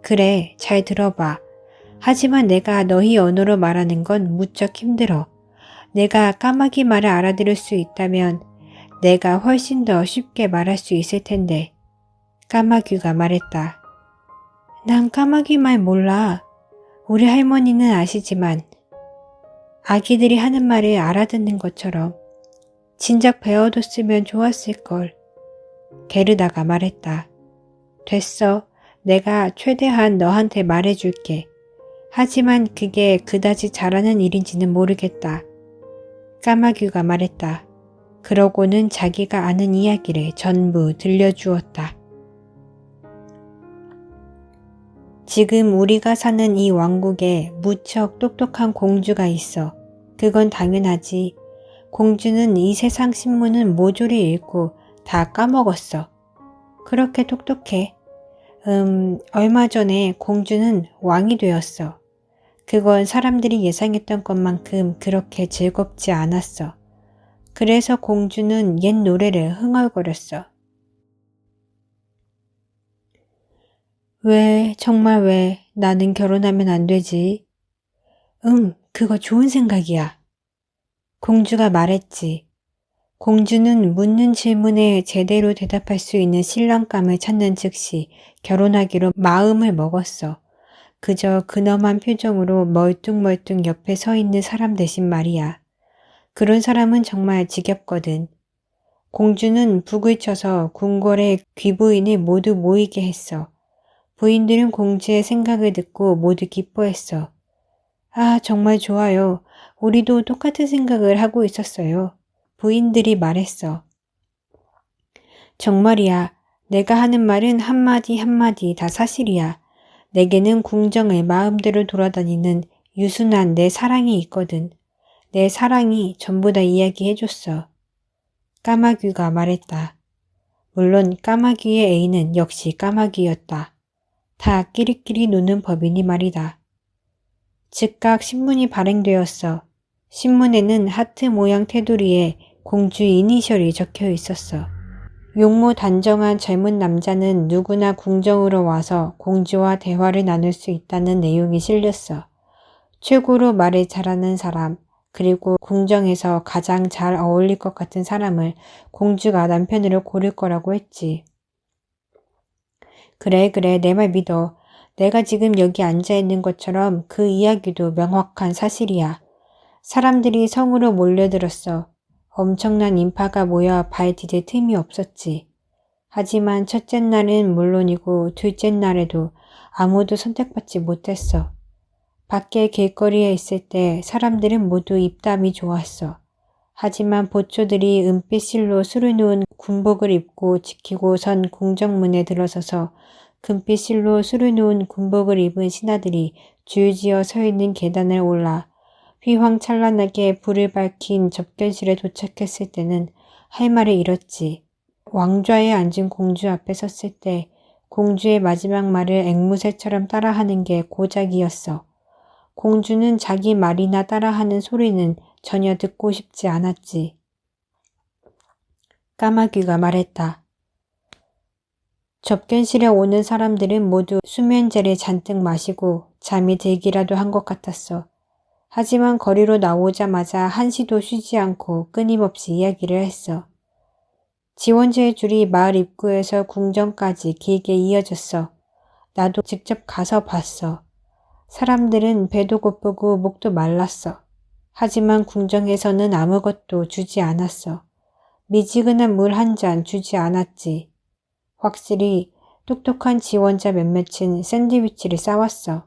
그래, 잘 들어봐. 하지만 내가 너희 언어로 말하는 건 무척 힘들어. 내가 까마귀 말을 알아들을 수 있다면 내가 훨씬 더 쉽게 말할 수 있을 텐데. 까마귀가 말했다. 난 까마귀 말 몰라. 우리 할머니는 아시지만 아기들이 하는 말을 알아듣는 것처럼 진작 배워뒀으면 좋았을걸. 게르다가 말했다. 됐어. 내가 최대한 너한테 말해줄게. 하지만 그게 그다지 잘하는 일인지는 모르겠다. 까마귀가 말했다. 그러고는 자기가 아는 이야기를 전부 들려주었다. 지금 우리가 사는 이 왕국에 무척 똑똑한 공주가 있어. 그건 당연하지. 공주는 이 세상 신문은 모조리 읽고 다 까먹었어. 그렇게 똑똑해. 얼마 전에 공주는 왕이 되었어. 그건 사람들이 예상했던 것만큼 그렇게 즐겁지 않았어. 그래서 공주는 옛 노래를 흥얼거렸어. 왜, 정말 왜, 나는 결혼하면 안 되지? 그거 좋은 생각이야. 공주가 말했지. 공주는 묻는 질문에 제대로 대답할 수 있는 신랑감을 찾는 즉시 결혼하기로 마음을 먹었어. 그저 근엄한 표정으로 멀뚱멀뚱 옆에 서 있는 사람 대신 말이야. 그런 사람은 정말 지겹거든. 공주는 북을 쳐서 궁궐의 귀부인을 모두 모이게 했어. 부인들은 공주의 생각을 듣고 모두 기뻐했어. 아, 정말 좋아요. 우리도 똑같은 생각을 하고 있었어요. 부인들이 말했어. 정말이야. 내가 하는 말은 한마디 한마디 다 사실이야. 내게는 궁정을 마음대로 돌아다니는 유순한 내 사랑이 있거든. 내 사랑이 전부 다 이야기해줬어. 까마귀가 말했다. 물론 까마귀의 애인은 역시 까마귀였다. 다 끼리끼리 노는 법이니 말이다. 즉각 신문이 발행되었어. 신문에는 하트 모양 테두리에 공주 이니셜이 적혀 있었어. 용모단정한 젊은 남자는 누구나 궁정으로 와서 공주와 대화를 나눌 수 있다는 내용이 실렸어. 최고로 말을 잘하는 사람, 그리고 궁정에서 가장 잘 어울릴 것 같은 사람을 공주가 남편으로 고를 거라고 했지. 그래, 내 말 믿어. 내가 지금 여기 앉아있는 것처럼 그 이야기도 명확한 사실이야. 사람들이 성으로 몰려들었어. 엄청난 인파가 모여 발 디딜 틈이 없었지. 하지만 첫째 날은 물론이고 둘째 날에도 아무도 선택받지 못했어. 밖에 길거리에 있을 때 사람들은 모두 입담이 좋았어. 하지만 보초들이 은빛 실로 수르누운 군복을 입고 지키고 선 궁정문에 들어서서 금빛 실로 수르누운 군복을 입은 신하들이 줄지어 서 있는 계단을 올라 휘황찬란하게 불을 밝힌 접견실에 도착했을 때는 할 말을 잃었지. 왕좌에 앉은 공주 앞에 섰을 때 공주의 마지막 말을 앵무새처럼 따라하는 게 고작이었어. 공주는 자기 말이나 따라하는 소리는 전혀 듣고 싶지 않았지. 까마귀가 말했다. 접견실에 오는 사람들은 모두 수면제를 잔뜩 마시고 잠이 들기라도 한 것 같았어. 하지만 거리로 나오자마자 한시도 쉬지 않고 끊임없이 이야기를 했어. 지원제의 줄이 마을 입구에서 궁전까지 길게 이어졌어. 나도 직접 가서 봤어. 사람들은 배도 고프고 목도 말랐어. 하지만 궁정에서는 아무것도 주지 않았어. 미지근한 물 한 잔 주지 않았지. 확실히 똑똑한 지원자 몇몇은 샌드위치를 싸왔어.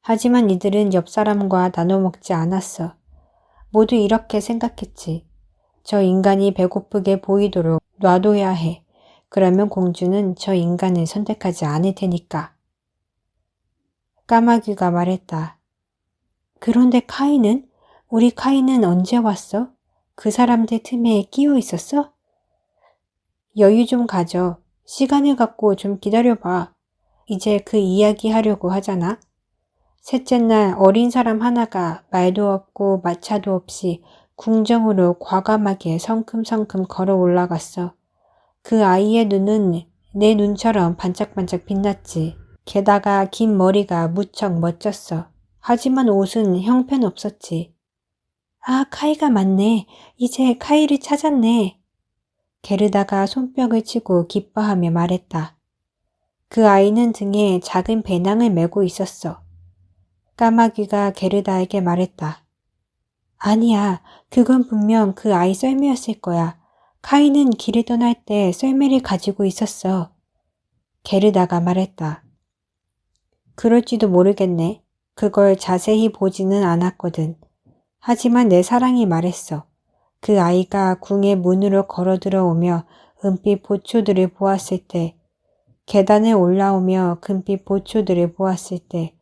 하지만 이들은 옆 사람과 나눠 먹지 않았어. 모두 이렇게 생각했지. 저 인간이 배고프게 보이도록 놔둬야 해. 그러면 공주는 저 인간을 선택하지 않을 테니까. 까마귀가 말했다. 그런데 카이는? 우리 카이는 언제 왔어? 그 사람들 틈에 끼어 있었어? 여유 좀 가져. 시간을 갖고 좀 기다려봐. 이제 그 이야기 하려고 하잖아. 셋째 날 어린 사람 하나가 말도 없고 마차도 없이 궁정으로 과감하게 성큼성큼 걸어 올라갔어. 그 아이의 눈은 내 눈처럼 반짝반짝 빛났지. 게다가 긴 머리가 무척 멋졌어. 하지만 옷은 형편없었지. 아, 카이가 맞네. 이제 카이를 찾았네. 게르다가 손뼉을 치고 기뻐하며 말했다. 그 아이는 등에 작은 배낭을 메고 있었어. 까마귀가 게르다에게 말했다. 아니야, 그건 분명 그 아이 썰매였을 거야. 카이는 길을 떠날 때 썰매를 가지고 있었어. 게르다가 말했다. 그럴지도 모르겠네. 그걸 자세히 보지는 않았거든. 하지만 내 사랑이 말했어. 그 아이가 궁의 문으로 걸어 들어오며 은빛 보초들을 보았을 때, 계단을 올라오며 금빛 보초들을 보았을 때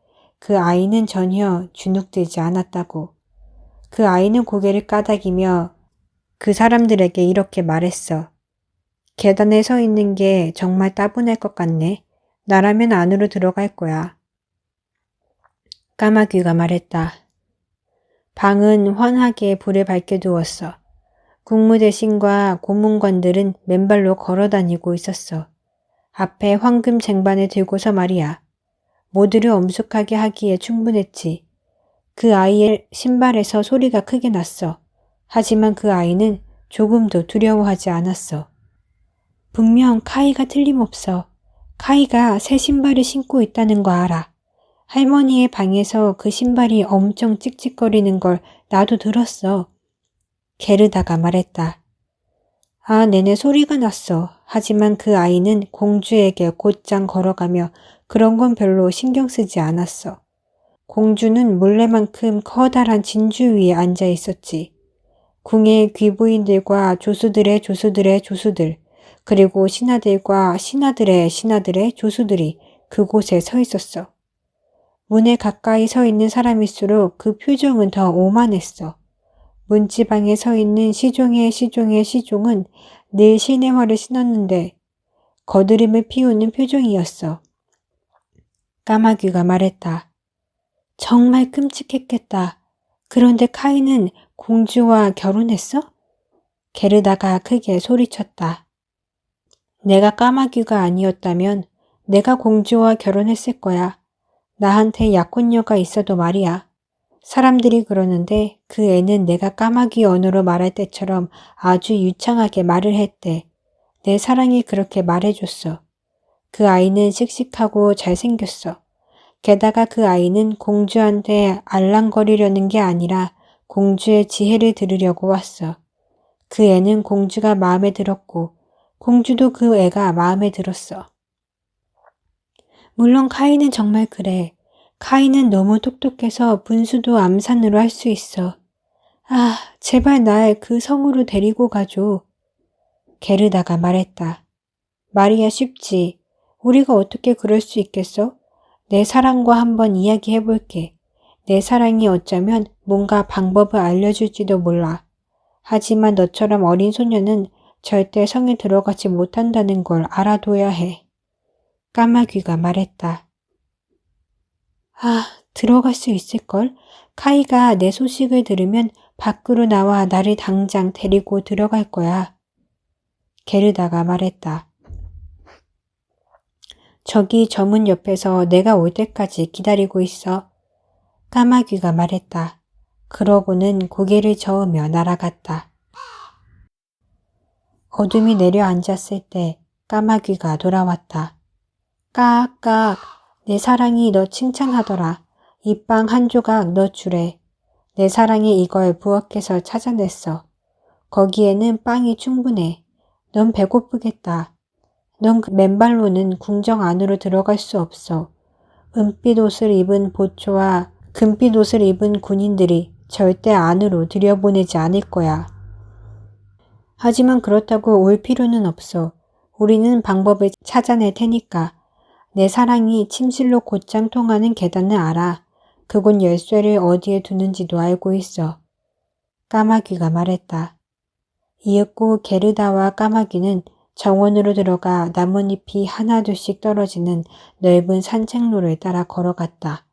그 아이는 전혀 주눅들지 않았다고. 그 아이는 고개를 까닥이며 그 사람들에게 이렇게 말했어. 계단에 서 있는 게 정말 따분할 것 같네. 나라면 안으로 들어갈 거야. 까마귀가 말했다. 방은 환하게 불을 밝혀두었어. 국무대신과 고문관들은 맨발로 걸어다니고 있었어. 앞에 황금 쟁반을 들고서 말이야. 모두를 엄숙하게 하기에 충분했지. 그 아이의 신발에서 소리가 크게 났어. 하지만 그 아이는 조금도 두려워하지 않았어. 분명 카이가 틀림없어. 카이가 새 신발을 신고 있다는 거 알아. 할머니의 방에서 그 신발이 엄청 찍찍거리는 걸 나도 들었어. 게르다가 말했다. 아, 내내 소리가 났어. 하지만 그 아이는 공주에게 곧장 걸어가며 그런 건 별로 신경 쓰지 않았어. 공주는 물레만큼 커다란 진주 위에 앉아 있었지. 궁의 귀부인들과 조수들의 조수들, 그리고 신하들과 신하들의 조수들이 그곳에 서 있었어. 문에 가까이 서 있는 사람일수록 그 표정은 더 오만했어. 문지방에 서 있는 시종은 늘 시내화를 신었는데 거드름을 피우는 표정이었어. 까마귀가 말했다. 정말 끔찍했겠다. 그런데 카이는 공주와 결혼했어? 게르다가 크게 소리쳤다. 내가 까마귀가 아니었다면 내가 공주와 결혼했을 거야. 나한테 약혼녀가 있어도 말이야. 사람들이 그러는데 그 애는 내가 까마귀 언어로 말할 때처럼 아주 유창하게 말을 했대. 내 사랑이 그렇게 말해줬어. 그 아이는 씩씩하고 잘생겼어. 게다가 그 아이는 공주한테 알랑거리려는 게 아니라 공주의 지혜를 들으려고 왔어. 그 애는 공주가 마음에 들었고 공주도 그 애가 마음에 들었어. 물론 카이는 정말 그래. 카이는 너무 똑똑해서 분수도 암산으로 할 수 있어. 아, 제발 날 그 성으로 데리고 가줘. 게르다가 말했다. 말이야 쉽지. 우리가 어떻게 그럴 수 있겠어? 내 사랑과 한번 이야기해볼게. 내 사랑이 어쩌면 뭔가 방법을 알려줄지도 몰라. 하지만 너처럼 어린 소녀는 절대 성에 들어가지 못한다는 걸 알아둬야 해. 까마귀가 말했다. 아, 들어갈 수 있을걸? 카이가 내 소식을 들으면 밖으로 나와 나를 당장 데리고 들어갈 거야. 게르다가 말했다. 저기 저 문 옆에서 내가 올 때까지 기다리고 있어. 까마귀가 말했다. 그러고는 고개를 저으며 날아갔다. 어둠이 내려앉았을 때 까마귀가 돌아왔다. 까악까악, 내 사랑이 너 칭찬하더라. 이 빵 한 조각 너 주래. 내 사랑이 이걸 부엌에서 찾아냈어. 거기에는 빵이 충분해. 넌 배고프겠다. 넌 맨발로는 궁정 안으로 들어갈 수 없어. 은빛 옷을 입은 보초와 금빛 옷을 입은 군인들이 절대 안으로 들여보내지 않을 거야. 하지만 그렇다고 올 필요는 없어. 우리는 방법을 찾아낼 테니까. 내 사랑이 침실로 곧장 통하는 계단을 알아. 그곳 열쇠를 어디에 두는지도 알고 있어. 까마귀가 말했다. 이윽고 게르다와 까마귀는 정원으로 들어가 나뭇잎이 하나둘씩 떨어지는 넓은 산책로를 따라 걸어갔다.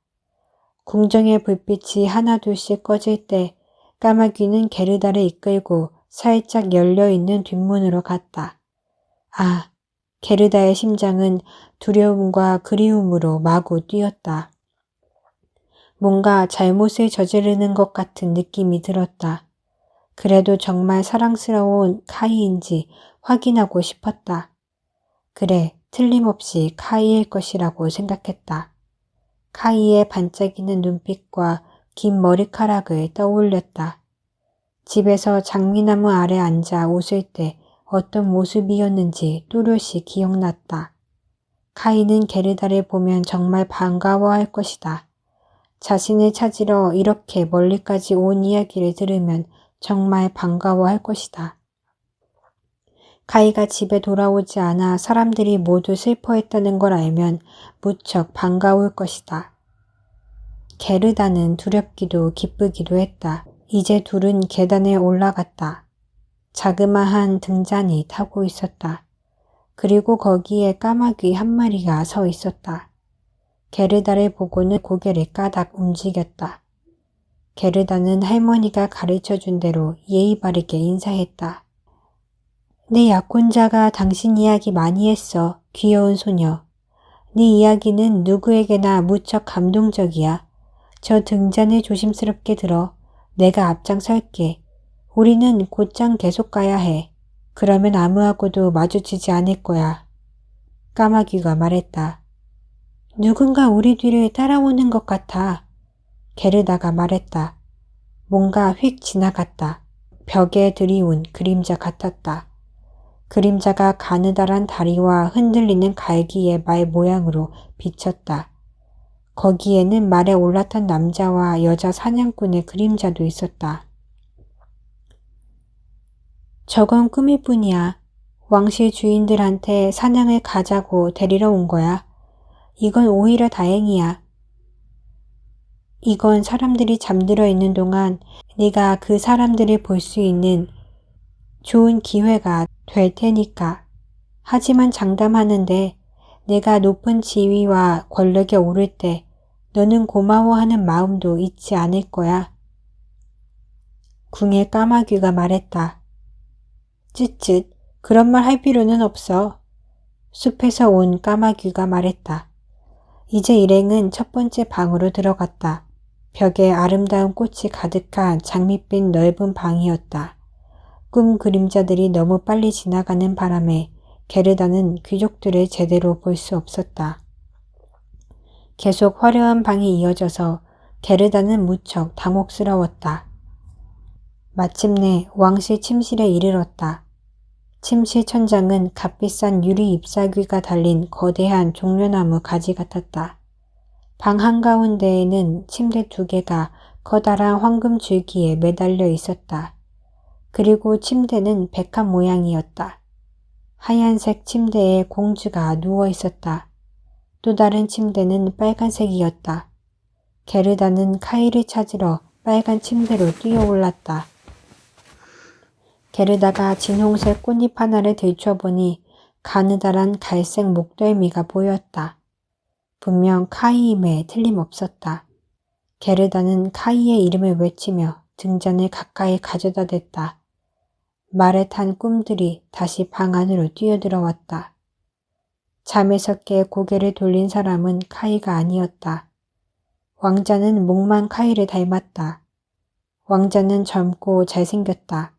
궁정의 불빛이 하나둘씩 꺼질 때 까마귀는 게르다를 이끌고 살짝 열려있는 뒷문으로 갔다. 아, 게르다의 심장은 두려움과 그리움으로 마구 뛰었다. 뭔가 잘못을 저지르는 것 같은 느낌이 들었다. 그래도 정말 사랑스러운 카이인지 확인하고 싶었다. 그래, 틀림없이 카이일 것이라고 생각했다. 카이의 반짝이는 눈빛과 긴 머리카락을 떠올렸다. 집에서 장미나무 아래 앉아 웃을 때 어떤 모습이었는지 또렷이 기억났다. 카이는 게르다를 보면 정말 반가워할 것이다. 자신을 찾으러 이렇게 멀리까지 온 이야기를 들으면 정말 반가워할 것이다. 카이가 집에 돌아오지 않아 사람들이 모두 슬퍼했다는 걸 알면 무척 반가울 것이다. 게르다는 두렵기도 기쁘기도 했다. 이제 둘은 계단에 올라갔다. 자그마한 등잔이 타고 있었다. 그리고 거기에 까마귀 한 마리가 서 있었다. 게르다를 보고는 고개를 까닥 움직였다. 게르다는 할머니가 가르쳐준 대로 예의 바르게 인사했다. 내 약혼자가 당신 이야기 많이 했어, 귀여운 소녀. 네 이야기는 누구에게나 무척 감동적이야. 저 등잔을 조심스럽게 들어. 내가 앞장설게. 우리는 곧장 계속 가야 해. 그러면 아무하고도 마주치지 않을 거야. 까마귀가 말했다. 누군가 우리 뒤를 따라오는 것 같아. 게르다가 말했다. 뭔가 휙 지나갔다. 벽에 들이운 그림자 같았다. 그림자가 가느다란 다리와 흔들리는 갈기의 말 모양으로 비쳤다. 거기에는 말에 올라탄 남자와 여자 사냥꾼의 그림자도 있었다. 저건 꿈일 뿐이야. 왕실 주인들한테 사냥을 가자고 데리러 온 거야. 이건 오히려 다행이야. 이건 사람들이 잠들어 있는 동안 네가 그 사람들을 볼 수 있는 좋은 기회가 될 테니까. 하지만 장담하는데 내가 높은 지위와 권력에 오를 때 너는 고마워하는 마음도 잊지 않을 거야. 궁의 까마귀가 말했다. 쯧쯧, 그런 말 할 필요는 없어. 숲에서 온 까마귀가 말했다. 이제 일행은 첫 번째 방으로 들어갔다. 벽에 아름다운 꽃이 가득한 장밋빛 넓은 방이었다. 꿈 그림자들이 너무 빨리 지나가는 바람에 게르다는 귀족들을 제대로 볼 수 없었다. 계속 화려한 방이 이어져서 게르다는 무척 당혹스러웠다. 마침내 왕실 침실에 이르렀다. 침실 천장은 값비싼 유리 잎사귀가 달린 거대한 종려나무 가지 같았다. 방 한가운데에는 침대 2개가 커다란 황금 줄기에 매달려 있었다. 그리고 침대는 백합 모양이었다. 하얀색 침대에 공주가 누워 있었다. 또 다른 침대는 빨간색이었다. 게르다는 카이를 찾으러 빨간 침대로 뛰어올랐다. 게르다가 진홍색 꽃잎 하나를 들춰보니 가느다란 갈색 목덜미가 보였다. 분명 카이임에 틀림없었다. 게르다는 카이의 이름을 외치며 등잔을 가까이 가져다 댔다. 말에 탄 꿈들이 다시 방 안으로 뛰어들어왔다. 잠에서 깨 고개를 돌린 사람은 카이가 아니었다. 왕자는 목만 카이를 닮았다. 왕자는 젊고 잘생겼다.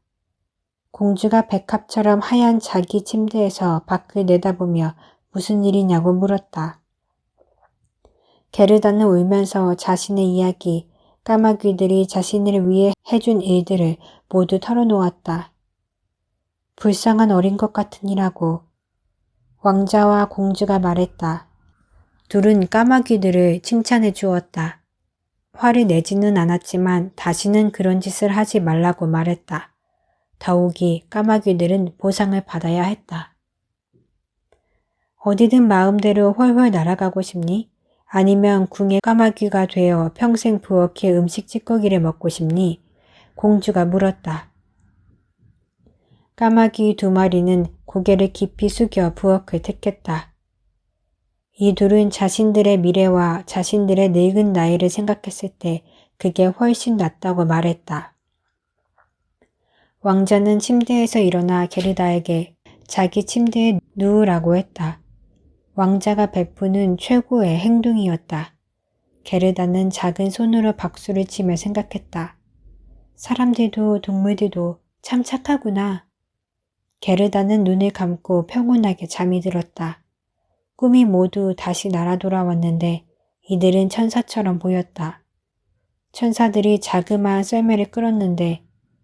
공주가 백합처럼 하얀 자기 침대에서 밖을 내다보며 무슨 일이냐고 물었다. 게르다는 울면서 자신의 이야기, 까마귀들이 자신을 위해 해준 일들을 모두 털어놓았다. 불쌍한 어린 것 같으니라고 왕자와 공주가 말했다. 둘은 까마귀들을 칭찬해 주었다. 화를 내지는 않았지만 다시는 그런 짓을 하지 말라고 말했다. 더욱이 까마귀들은 보상을 받아야 했다. 어디든 마음대로 훨훨 날아가고 싶니? 아니면 궁의 까마귀가 되어 평생 부엌에 음식 찌꺼기를 먹고 싶니? 공주가 물었다. 까마귀 2마리는 고개를 깊이 숙여 부엌을 택했다. 이 둘은 자신들의 미래와 자신들의 늙은 나이를 생각했을 때 그게 훨씬 낫다고 말했다. 왕자는 침대에서 일어나 게르다에게 자기 침대에 누우라고 했다. 왕자가 베푸는 최고의 행동이었다. 게르다는 작은 손으로 박수를 치며 생각했다. 사람들도 동물들도 참 착하구나. 게르다는 눈을 감고 평온하게 잠이 들었다. 꿈이 모두 다시 날아 돌아왔는데 이들은 천사처럼 보였다. 천사들이 자그마한 썰매를 끌었는데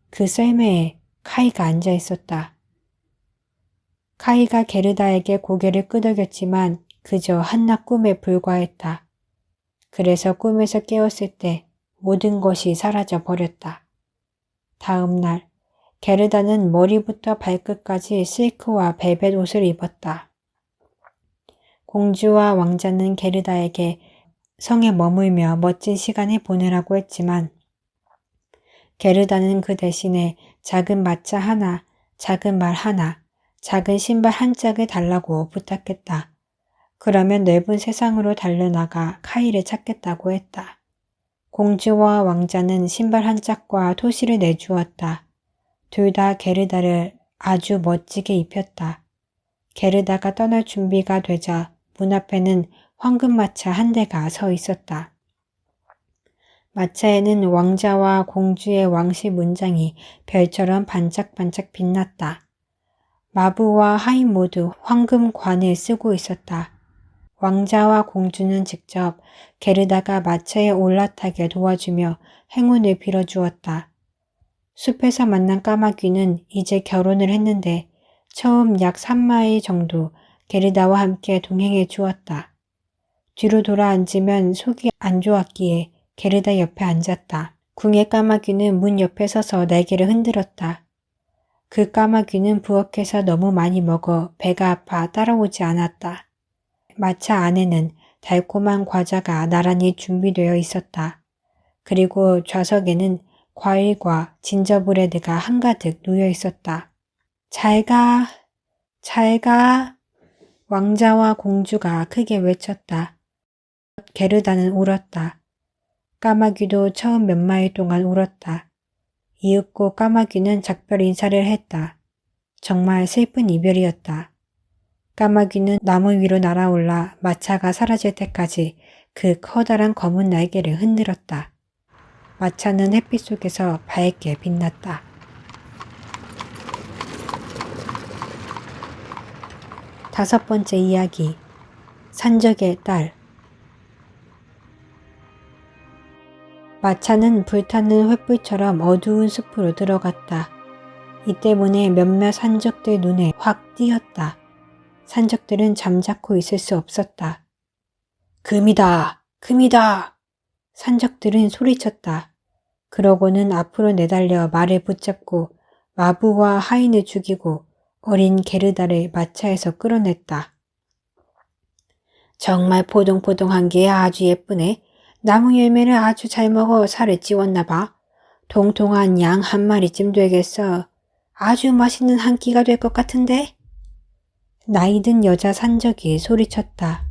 그 썰매에 카이가 앉아 있었다. 카이가 게르다에게 고개를 끄덕였지만 그저 한낱 꿈에 불과했다. 그래서 꿈에서 깨었을 때 모든 것이 사라져 버렸다. 다음 날 게르다는 머리부터 발끝까지 실크와 벨벳 옷을 입었다. 공주와 왕자는 게르다에게 성에 머물며 멋진 시간을 보내라고 했지만 게르다는 그 대신에 작은 마차 하나, 작은 말 하나, 작은 신발 한 짝을 달라고 부탁했다. 그러면 넓은 세상으로 달려나가 카이를 찾겠다고 했다. 공주와 왕자는 신발 한 짝과 토시를 내주었다. 둘 다 게르다를 아주 멋지게 입혔다. 게르다가 떠날 준비가 되자 문 앞에는 황금마차 한 대가 서 있었다. 마차에는 왕자와 공주의 왕실 문장이 별처럼 반짝반짝 빛났다. 마부와 하인 모두 황금관을 쓰고 있었다. 왕자와 공주는 직접 게르다가 마차에 올라타게 도와주며 행운을 빌어주었다. 숲에서 만난 까마귀는 이제 결혼을 했는데 처음 약 3마일 정도 게르다와 함께 동행해 주었다. 뒤로 돌아 앉으면 속이 안 좋았기에 게르다 옆에 앉았다. 궁의 까마귀는 문 옆에 서서 날개를 흔들었다. 그 까마귀는 부엌에서 너무 많이 먹어 배가 아파 따라오지 않았다. 마차 안에는 달콤한 과자가 나란히 준비되어 있었다. 그리고 좌석에는 과일과 진저브레드가 한가득 놓여 있었다. 잘 가, 잘 가. 왕자와 공주가 크게 외쳤다. 게르다는 울었다. 까마귀도 처음 몇 마일 동안 울었다. 이윽고 까마귀는 작별 인사를 했다. 정말 슬픈 이별이었다. 까마귀는 나무 위로 날아올라 마차가 사라질 때까지 그 커다란 검은 날개를 흔들었다. 마차는 햇빛 속에서 밝게 빛났다. 5번째 이야기, 산적의 딸. 마차는 불타는 횃불처럼 어두운 숲으로 들어갔다. 이 때문에 몇몇 산적들 눈에 확 띄었다. 산적들은 잠자코 있을 수 없었다. 금이다! 금이다! 산적들은 소리쳤다. 그러고는 앞으로 내달려 말을 붙잡고 마부와 하인을 죽이고 어린 게르다를 마차에서 끌어냈다. 정말 포동포동한 게 아주 예쁘네. 나무 열매를 아주 잘 먹어 살을 찌웠나 봐. 통통한 양 한 마리쯤 되겠어. 아주 맛있는 한 끼가 될 것 같은데? 나이든 여자 산적이 소리쳤다.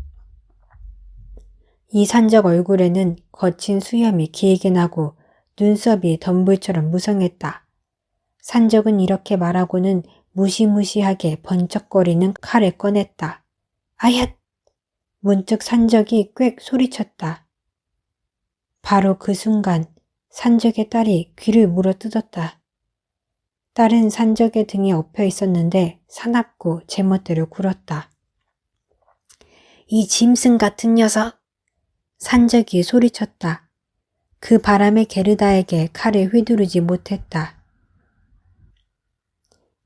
이 산적 얼굴에는 거친 수염이 길게 나고 눈썹이 덤불처럼 무성했다. 산적은 이렇게 말하고는 무시무시하게 번쩍거리는 칼을 꺼냈다. 아얏! 문득 산적이 꽥 소리쳤다. 바로 그 순간 산적의 딸이 귀를 물어뜯었다. 딸은 산적의 등에 엎여 있었는데 사납고 제멋대로 굴었다. 이 짐승 같은 녀석! 산적이 소리쳤다. 그 바람에 게르다에게 칼을 휘두르지 못했다.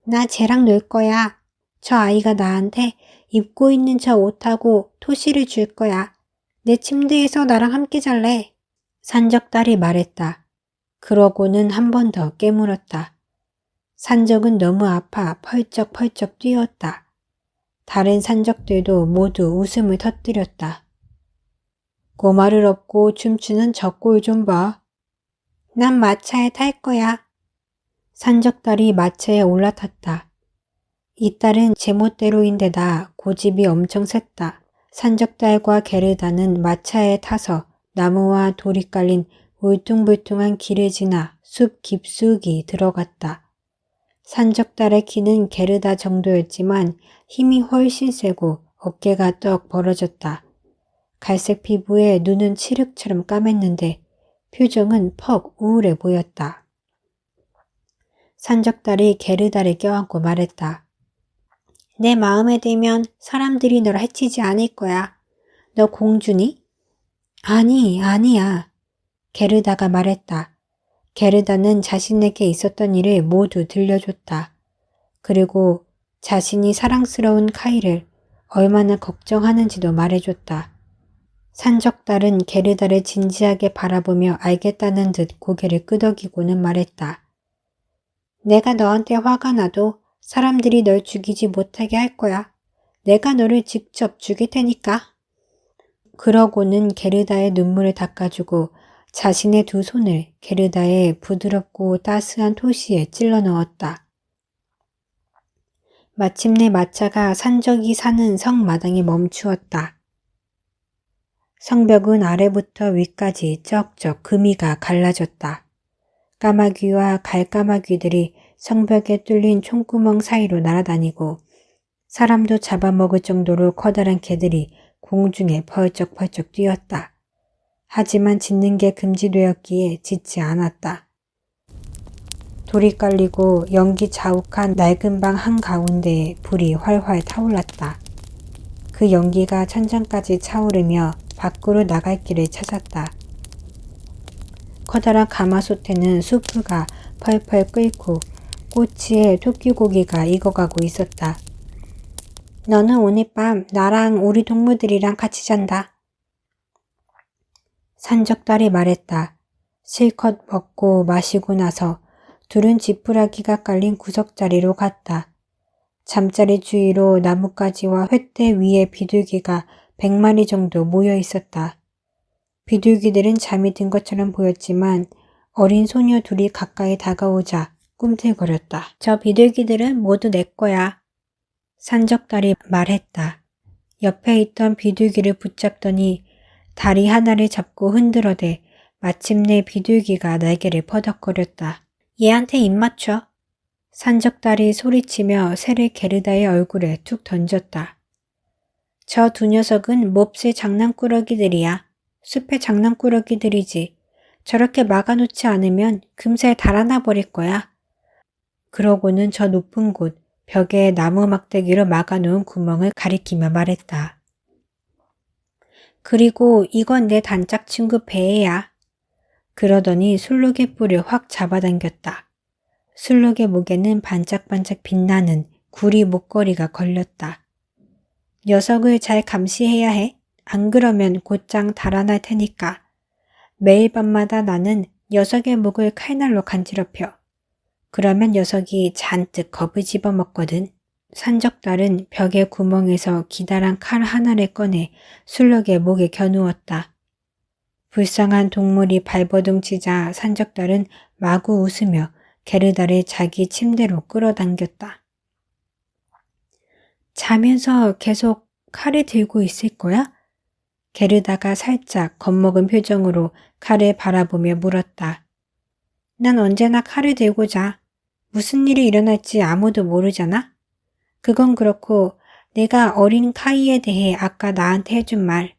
나 쟤랑 놀 거야. 저 아이가 나한테 입고 있는 저 옷하고 토시를 줄 거야. 내 침대에서 나랑 함께 잘래. 산적 딸이 말했다. 그러고는 한 번 더 깨물었다. 산적은 너무 아파 펄쩍펄쩍 뛰었다. 다른 산적들도 모두 웃음을 터뜨렸다. 꼬마를 업고 춤추는 저 꼴 좀 봐. 난 마차에 탈 거야. 산적딸이 마차에 올라탔다. 이 딸은 제멋대로인데다 고집이 엄청 셌다. 산적딸과 게르다는 마차에 타서 나무와 돌이 깔린 울퉁불퉁한 길을 지나 숲 깊숙이 들어갔다. 산적딸의 키는 게르다 정도였지만 힘이 훨씬 세고 어깨가 떡 벌어졌다. 갈색 피부에 눈은 칠흑처럼 까맸는데 표정은 퍽 우울해 보였다. 산적딸이 게르다를 껴안고 말했다. 내 마음에 들면 사람들이 널 해치지 않을 거야. 너 공주니? 아니야. 게르다가 말했다. 게르다는 자신에게 있었던 일을 모두 들려줬다. 그리고 자신이 사랑스러운 카이를 얼마나 걱정하는지도 말해줬다. 산적딸은 게르다를 진지하게 바라보며 알겠다는 듯 고개를 끄덕이고는 말했다. 내가 너한테 화가 나도 사람들이 널 죽이지 못하게 할 거야. 내가 너를 직접 죽일 테니까. 그러고는 게르다의 눈물을 닦아주고 자신의 두 손을 게르다의 부드럽고 따스한 토시에 찔러 넣었다. 마침내 마차가 산적이 사는 성마당에 멈추었다. 성벽은 아래부터 위까지 쩍쩍 금이가 갈라졌다. 까마귀와 갈까마귀들이 성벽에 뚫린 총구멍 사이로 날아다니고 사람도 잡아먹을 정도로 커다란 개들이 공중에 펄쩍펄쩍 뛰었다. 하지만 짖는 게 금지되었기에 짖지 않았다. 돌이 깔리고 연기 자욱한 낡은 방 한가운데에 불이 활활 타올랐다. 그 연기가 천장까지 차오르며 밖으로 나갈 길을 찾았다. 커다란 가마솥에는 수프가 펄펄 끓고 꼬치에 토끼고기가 익어가고 있었다. 너는 오늘 밤 나랑 우리 동무들이랑 같이 잔다. 산적딸이 말했다. 실컷 먹고 마시고 나서 둘은 지푸라기가 깔린 구석자리로 갔다. 잠자리 주위로 나뭇가지와 횃대 위에 비둘기가 100마리 정도 모여 있었다. 비둘기들은 잠이 든 것처럼 보였지만 어린 소녀 둘이 가까이 다가오자 꿈틀거렸다. 저 비둘기들은 모두 내 거야. 산적딸이 말했다. 옆에 있던 비둘기를 붙잡더니 다리 하나를 잡고 흔들어대 마침내 비둘기가 날개를 퍼덕거렸다. 얘한테 입 맞춰. 산적딸이 소리치며 새를 게르다의 얼굴에 툭 던졌다. 저 두 녀석은 몹쓸 장난꾸러기들이야. 숲의 장난꾸러기들이지. 저렇게 막아놓지 않으면 금세 달아나 버릴 거야. 그러고는 저 높은 곳 벽에 나무 막대기로 막아놓은 구멍을 가리키며 말했다. 그리고 이건 내 단짝 친구 배애야. 그러더니 술록의 뿔을 확 잡아당겼다. 술록의 목에는 반짝반짝 빛나는 구리 목걸이가 걸렸다. 녀석을 잘 감시해야 해. 안 그러면 곧장 달아날 테니까. 매일 밤마다 나는 녀석의 목을 칼날로 간지럽혀. 그러면 녀석이 잔뜩 겁을 집어먹거든. 산적딸은 벽의 구멍에서 기다란 칼 하나를 꺼내 술록의 목에 겨누었다. 불쌍한 동물이 발버둥 치자 산적달은 마구 웃으며 게르다를 자기 침대로 끌어당겼다. 자면서 계속 칼을 들고 있을 거야? 게르다가 살짝 겁먹은 표정으로 칼을 바라보며 물었다. 난 언제나 칼을 들고 자. 무슨 일이 일어날지 아무도 모르잖아? 그건 그렇고 내가 어린 카이에 대해 아까 나한테 해준 말,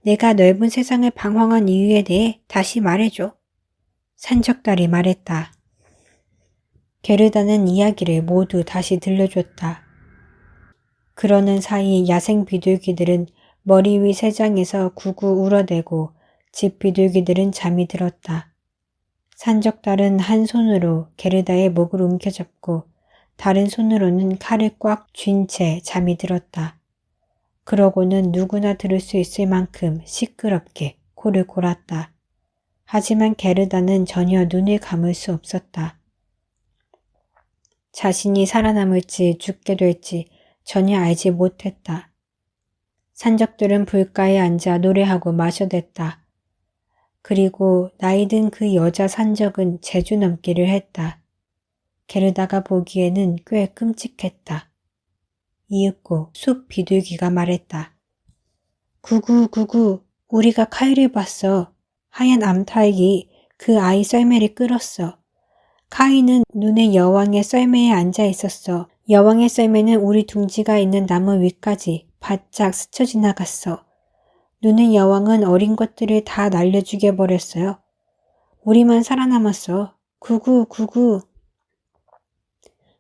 내가 넓은 세상을 방황한 이유에 대해 다시 말해줘. 산적달이 말했다. 게르다는 이야기를 모두 다시 들려줬다. 그러는 사이 야생 비둘기들은 머리 위 새장에서 구구 울어대고 집 비둘기들은 잠이 들었다. 산적달은 한 손으로 게르다의 목을 움켜잡고 다른 손으로는 칼을 꽉 쥔 채 잠이 들었다. 그러고는 누구나 들을 수 있을 만큼 시끄럽게 코를 골았다. 하지만 게르다는 전혀 눈을 감을 수 없었다. 자신이 살아남을지 죽게 될지 전혀 알지 못했다. 산적들은 불가에 앉아 노래하고 마셔댔다. 그리고 나이든 그 여자 산적은 제주 넘기를 했다. 게르다가 보기에는 꽤 끔찍했다. 이윽고 숲 비둘기가 말했다. 구구구구, 우리가 카이를 봤어. 하얀 암탉이 그 아이 썰매를 끌었어. 카이는 눈의 여왕의 썰매에 앉아 있었어. 여왕의 썰매는 우리 둥지가 있는 나무 위까지 바짝 스쳐 지나갔어. 눈의 여왕은 어린 것들을 다 날려 죽여버렸어요. 우리만 살아남았어. 구구구구.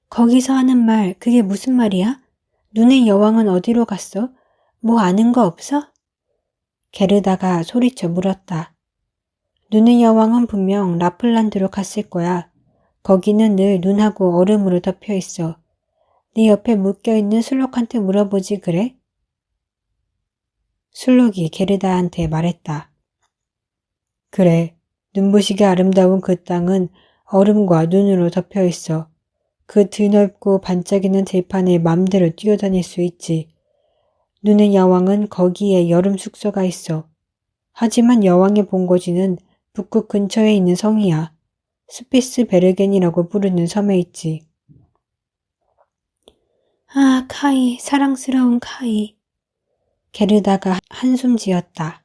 거기서 하는 말, 그게 무슨 말이야? 눈의 여왕은 어디로 갔어? 뭐 아는 거 없어? 게르다가 소리쳐 물었다. 눈의 여왕은 분명 라플란드로 갔을 거야. 거기는 늘 눈하고 얼음으로 덮여 있어. 네 옆에 묶여있는 술록한테 물어보지 그래? 술록이 게르다한테 말했다. 그래, 눈부시게 아름다운 그 땅은 얼음과 눈으로 덮여 있어. 그 드넓고 반짝이는 들판에 맘대로 뛰어다닐 수 있지. 눈의 여왕은 거기에 여름 숙소가 있어. 하지만 여왕의 본거지는 북극 근처에 있는 성이야. 스피스 베르겐이라고 부르는 섬에 있지. 아, 카이, 사랑스러운 카이. 게르다가 한숨 지었다.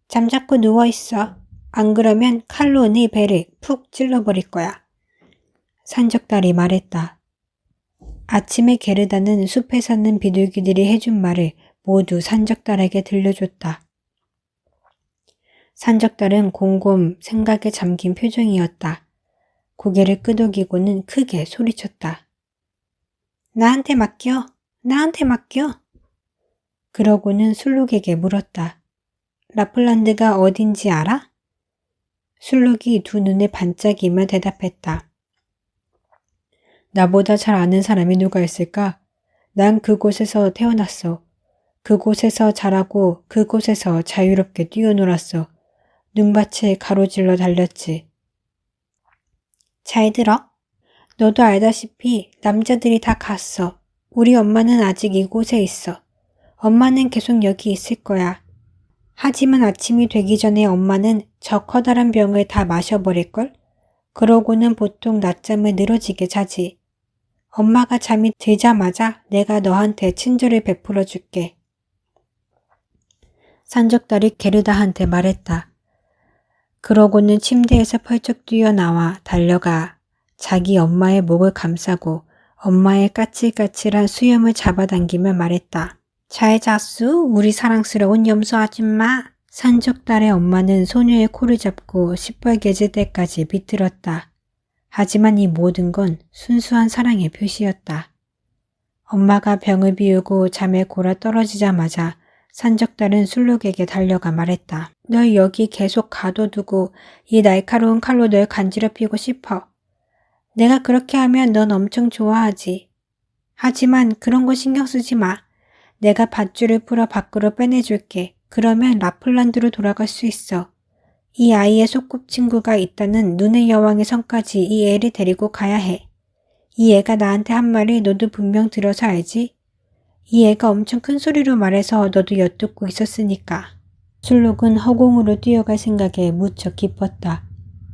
잠자코 누워있어. 안 그러면 칼로 네 배를 푹 찔러버릴 거야. 산적달이 말했다. 아침에 게르다는 숲에 사는 비둘기들이 해준 말을 모두 산적달에게 들려줬다. 산적달은 곰곰 생각에 잠긴 표정이었다. 고개를 끄덕이고는 크게 소리쳤다. 나한테 맡겨! 나한테 맡겨! 그러고는 술록에게 물었다. 라플란드가 어딘지 알아? 술록이 두 눈에 반짝이며 대답했다. 나보다 잘 아는 사람이 누가 있을까? 난 그곳에서 태어났어. 그곳에서 자라고 그곳에서 자유롭게 뛰어놀았어. 눈밭을 가로질러 달렸지. 잘 들어. 너도 알다시피 남자들이 다 갔어. 우리 엄마는 아직 이곳에 있어. 엄마는 계속 여기 있을 거야. 하지만 아침이 되기 전에 엄마는 저 커다란 병을 다 마셔버릴걸? 그러고는 보통 낮잠을 늘어지게 자지. 엄마가 잠이 들자마자 내가 너한테 친절을 베풀어 줄게. 산적달이 게르다한테 말했다. 그러고는 침대에서 펄쩍 뛰어나와 달려가 자기 엄마의 목을 감싸고 엄마의 까칠까칠한 수염을 잡아당기며 말했다. 잘 잤수? 우리 사랑스러운 염소 아줌마. 산적달의 엄마는 소녀의 코를 잡고 시뻘개질 때까지 비틀었다. 하지만 이 모든 건 순수한 사랑의 표시였다. 엄마가 병을 비우고 잠에 골아 떨어지자마자 산적달은 술록에게 달려가 말했다. 널 여기 계속 가둬두고 이 날카로운 칼로 널 간지럽히고 싶어. 내가 그렇게 하면 넌 엄청 좋아하지. 하지만 그런 거 신경 쓰지 마. 내가 밧줄을 풀어 밖으로 빼내줄게. 그러면 라플란드로 돌아갈 수 있어. 이 아이의 소꿉친구가 있다는 눈의 여왕의 성까지 이 애를 데리고 가야 해. 이 애가 나한테 한 말을 너도 분명 들어서 알지? 이 애가 엄청 큰 소리로 말해서 너도 엿듣고 있었으니까. 술록은 허공으로 뛰어갈 생각에 무척 기뻤다.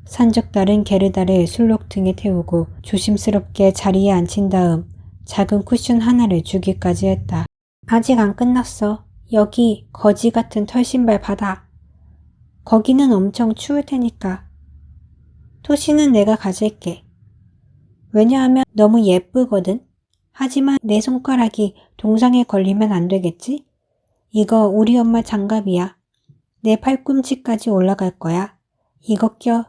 산적달은 게르다를 술록 등에 태우고 조심스럽게 자리에 앉힌 다음 작은 쿠션 하나를 주기까지 했다. 아직 안 끝났어. 여기 거지 같은 털신발 받아. 거기는 엄청 추울 테니까. 토시는 내가 가질게. 왜냐하면 너무 예쁘거든. 하지만 내 손가락이 동상에 걸리면 안 되겠지? 이거 우리 엄마 장갑이야. 내 팔꿈치까지 올라갈 거야. 이거 껴.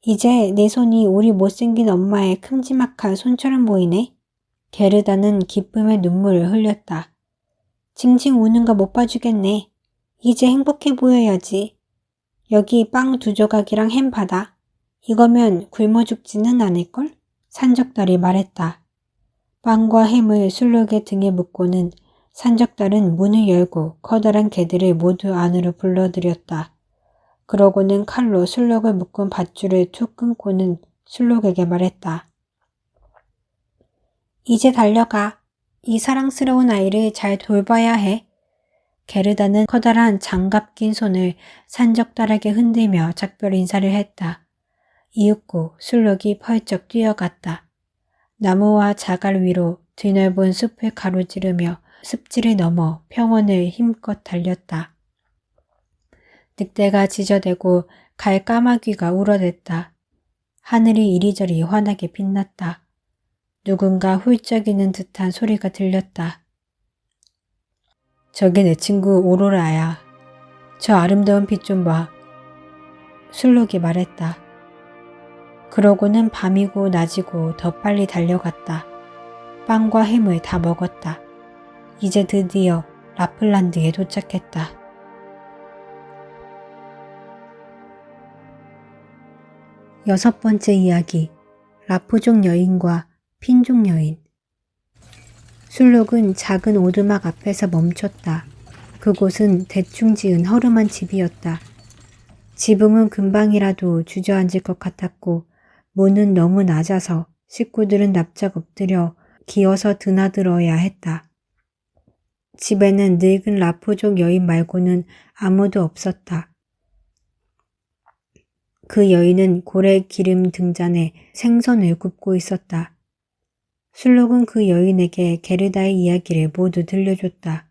이제 내 손이 우리 못생긴 엄마의 큼지막한 손처럼 보이네. 게르다는 기쁨의 눈물을 흘렸다. 징징 우는 거 못 봐주겠네. 이제 행복해 보여야지. 여기 빵 2조각이랑 햄 받아. 이거면 굶어 죽지는 않을걸? 산적달이 말했다. 빵과 햄을 술록의 등에 묶고는 산적달은 문을 열고 커다란 개들을 모두 안으로 불러들였다. 그러고는 칼로 술록을 묶은 밧줄을 툭 끊고는 술록에게 말했다. 이제 달려가. 이 사랑스러운 아이를 잘 돌봐야 해. 게르다는 커다란 장갑 낀 손을 산적달에게 흔들며 작별 인사를 했다. 이윽고 술록이 펄쩍 뛰어갔다. 나무와 자갈 위로 드넓은 숲을 가로지르며 습지를 넘어 평원을 힘껏 달렸다. 늑대가 지저대고 갈까마귀가 울어댔다. 하늘이 이리저리 환하게 빛났다. 누군가 훌쩍이는 듯한 소리가 들렸다. 저게 내 친구 오로라야. 저 아름다운 빛 좀 봐. 술록이 말했다. 그러고는 밤이고 낮이고 더 빨리 달려갔다. 빵과 햄을 다 먹었다. 이제 드디어 라플란드에 도착했다. 6번째 이야기, 라프족 여인과 핀족 여인. 술록은 작은 오두막 앞에서 멈췄다. 그곳은 대충 지은 허름한 집이었다. 지붕은 금방이라도 주저앉을 것 같았고 문은 너무 낮아서 식구들은 납작 엎드려 기어서 드나들어야 했다. 집에는 늙은 라프족 여인 말고는 아무도 없었다. 그 여인은 고래 기름 등잔에 생선을 굽고 있었다. 술록은 그 여인에게 게르다의 이야기를 모두 들려줬다.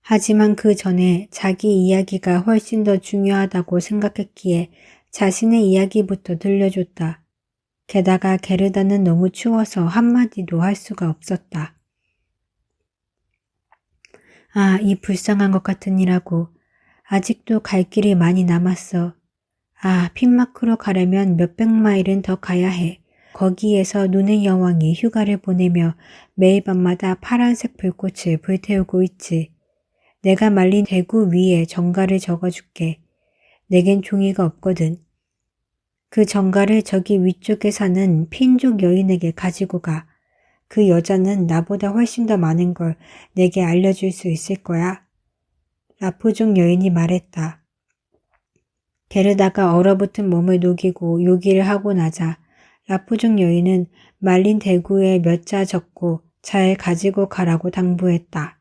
하지만 그 전에 자기 이야기가 훨씬 더 중요하다고 생각했기에 자신의 이야기부터 들려줬다. 게다가 게르다는 너무 추워서 한마디도 할 수가 없었다. 아, 이 불쌍한 것 같은 이라고. 아직도 갈 길이 많이 남았어. 아, 핀마크로 가려면 몇백 마일은 더 가야 해. 거기에서 눈의 여왕이 휴가를 보내며 매일 밤마다 파란색 불꽃을 불태우고 있지. 내가 말린 대구 위에 정가를 적어줄게. 내겐 종이가 없거든. 그 정가를 저기 위쪽에 사는 핀족 여인에게 가지고 가. 그 여자는 나보다 훨씬 더 많은 걸 내게 알려줄 수 있을 거야. 라프족 여인이 말했다. 게르다가 얼어붙은 몸을 녹이고 요기를 하고 나자 라프족 여인은 말린 대구에 몇 자 적고 잘 가지고 가라고 당부했다.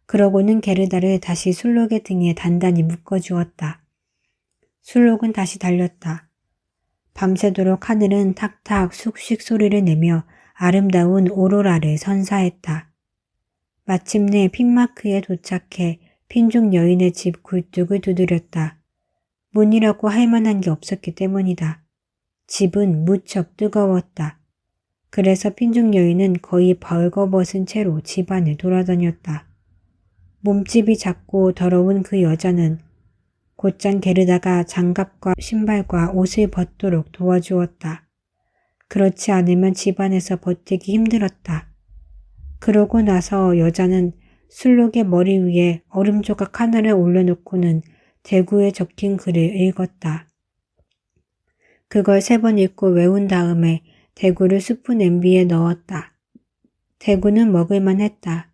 그러고는 게르다를 다시 술록의 등에 단단히 묶어주었다. 술록은 다시 달렸다. 밤새도록 하늘은 탁탁 쑥씩 소리를 내며 아름다운 오로라를 선사했다. 마침내 핀마크에 도착해 핀족 여인의 집 굴뚝을 두드렸다. 문이라고 할 만한 게 없었기 때문이다. 집은 무척 뜨거웠다. 그래서 핀족 여인은 거의 벌거벗은 채로 집안을 돌아다녔다. 몸집이 작고 더러운 그 여자는 곧장 게르다가 장갑과 신발과 옷을 벗도록 도와주었다. 그렇지 않으면 집안에서 버티기 힘들었다. 그러고 나서 여자는 술록의 머리 위에 얼음 조각 하나를 올려놓고는 대구에 적힌 글을 읽었다. 그걸 3번 읽고 외운 다음에 대구를 수프 냄비에 넣었다. 대구는 먹을만 했다.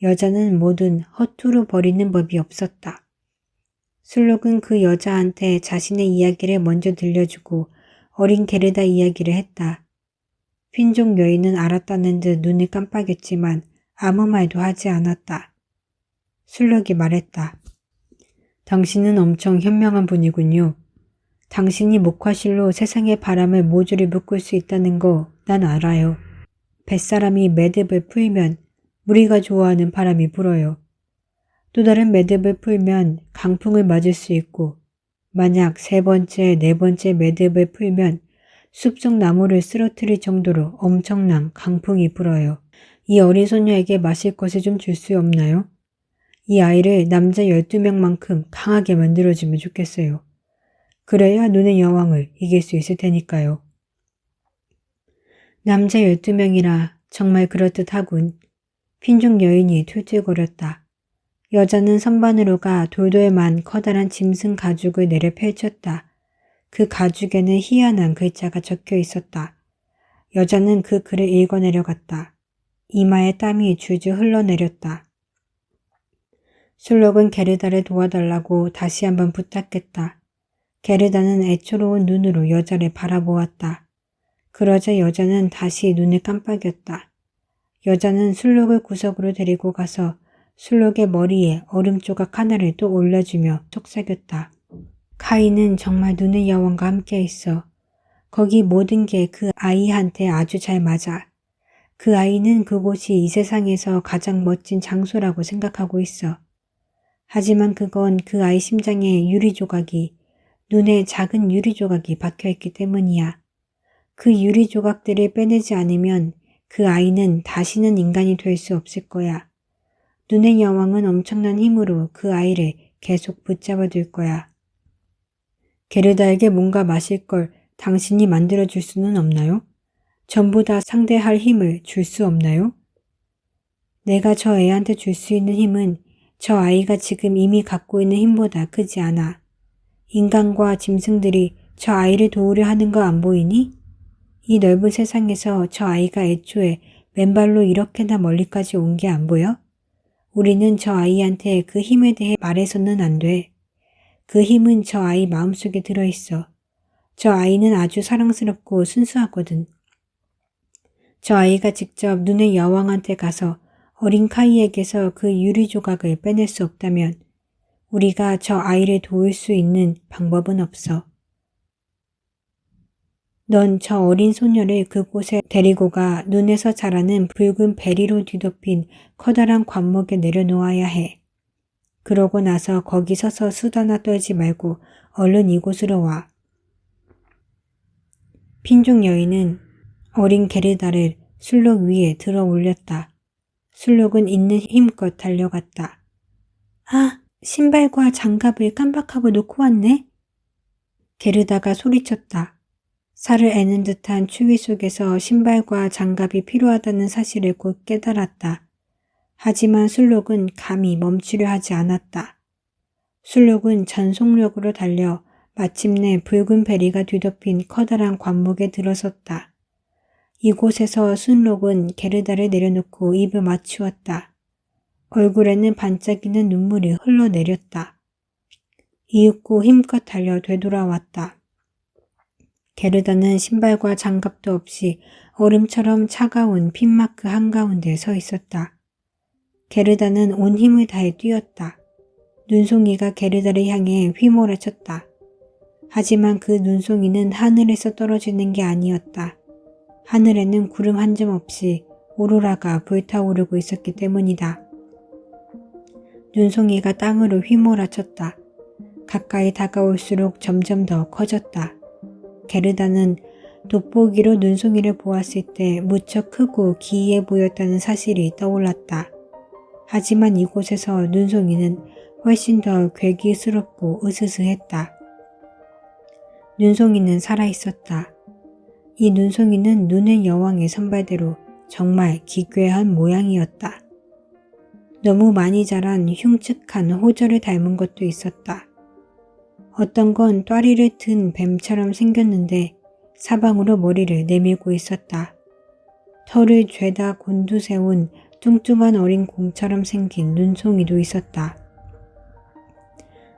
여자는 뭐든 허투루 버리는 법이 없었다. 술록은 그 여자한테 자신의 이야기를 먼저 들려주고 어린 게르다 이야기를 했다. 핀족 여인은 알았다는 듯 눈을 깜빡였지만 아무 말도 하지 않았다. 술록이 말했다. 당신은 엄청 현명한 분이군요. 당신이 목화실로 세상의 바람을 모조리 묶을 수 있다는 거 난 알아요. 뱃사람이 매듭을 풀면 우리가 좋아하는 바람이 불어요. 또 다른 매듭을 풀면 강풍을 맞을 수 있고 만약 세 번째, 네 번째 매듭을 풀면 숲속 나무를 쓰러뜨릴 정도로 엄청난 강풍이 불어요. 이 어린 소녀에게 마실 것을 좀 줄 수 없나요? 이 아이를 남자 12명만큼 강하게 만들어주면 좋겠어요. 그래야 눈의 여왕을 이길 수 있을 테니까요. 남자 12명이라 정말 그럴듯하군. 핀족 여인이 툴툴거렸다. 여자는 선반으로 가 돌돌만 커다란 짐승 가죽을 내려 펼쳤다. 그 가죽에는 희한한 글자가 적혀 있었다. 여자는 그 글을 읽어내려갔다. 이마에 땀이 줄줄 흘러내렸다. 술록은 게르다를 도와달라고 다시 한번 부탁했다. 게르다는 애초로운 눈으로 여자를 바라보았다. 그러자 여자는 다시 눈을 깜빡였다. 여자는 술록을 구석으로 데리고 가서 술록의 머리에 얼음 조각 하나를 또 올려주며 속삭였다. 카이는 정말 눈의 여왕과 함께 있어. 거기 모든 게 그 아이한테 아주 잘 맞아. 그 아이는 그곳이 이 세상에서 가장 멋진 장소라고 생각하고 있어. 하지만 그건 그 아이 심장에 유리 조각이, 눈에 작은 유리 조각이 박혀있기 때문이야. 그 유리 조각들을 빼내지 않으면 그 아이는 다시는 인간이 될 수 없을 거야. 눈의 여왕은 엄청난 힘으로 그 아이를 계속 붙잡아 둘 거야. 게르다에게 뭔가 마실 걸 당신이 만들어줄 수는 없나요? 전부 다 상대할 힘을 줄 수 없나요? 내가 저 애한테 줄 수 있는 힘은 저 아이가 지금 이미 갖고 있는 힘보다 크지 않아. 인간과 짐승들이 저 아이를 도우려 하는 거 안 보이니? 이 넓은 세상에서 저 아이가 애초에 맨발로 이렇게나 멀리까지 온 게 안 보여? 우리는 저 아이한테 그 힘에 대해 말해서는 안 돼. 그 힘은 저 아이 마음속에 들어있어. 저 아이는 아주 사랑스럽고 순수하거든. 저 아이가 직접 눈의 여왕한테 가서 어린 카이에게서 그 유리 조각을 빼낼 수 없다면 우리가 저 아이를 도울 수 있는 방법은 없어. 넌 저 어린 소녀를 그곳에 데리고 가 눈에서 자라는 붉은 베리로 뒤덮인 커다란 관목에 내려놓아야 해. 그러고 나서 거기 서서 수다나 떨지 말고 얼른 이곳으로 와. 핀족 여인은 어린 게르다를 술록 위에 들어 올렸다. 술록은 있는 힘껏 달려갔다. 아, 신발과 장갑을 깜빡하고 놓고 왔네. 게르다가 소리쳤다. 살을 애는 듯한 추위 속에서 신발과 장갑이 필요하다는 사실을 곧 깨달았다. 하지만 술록은 감히 멈추려 하지 않았다. 술록은 전속력으로 달려 마침내 붉은 베리가 뒤덮인 커다란 관목에 들어섰다. 이곳에서 술록은 게르다를 내려놓고 입을 맞추었다. 얼굴에는 반짝이는 눈물이 흘러내렸다. 이윽고 힘껏 달려 되돌아왔다. 게르다는 신발과 장갑도 없이 얼음처럼 차가운 핀마크 한가운데 서 있었다. 게르다는 온 힘을 다해 뛰었다. 눈송이가 게르다를 향해 휘몰아쳤다. 하지만 그 눈송이는 하늘에서 떨어지는 게 아니었다. 하늘에는 구름 한 점 없이 오로라가 불타오르고 있었기 때문이다. 눈송이가 땅으로 휘몰아쳤다. 가까이 다가올수록 점점 더 커졌다. 게르다는 돋보기로 눈송이를 보았을 때 무척 크고 기이해 보였다는 사실이 떠올랐다. 하지만 이곳에서 눈송이는 훨씬 더 괴기스럽고 으스스했다. 눈송이는 살아있었다. 이 눈송이는 눈의 여왕의 선발대로 정말 기괴한 모양이었다. 너무 많이 자란 흉측한 호저를 닮은 것도 있었다. 어떤 건 또리를 튼 뱀처럼 생겼는데 사방으로 머리를 내밀고 있었다. 털을 죄다 곤두세운 뚱뚱한 어린 공처럼 생긴 눈송이도 있었다.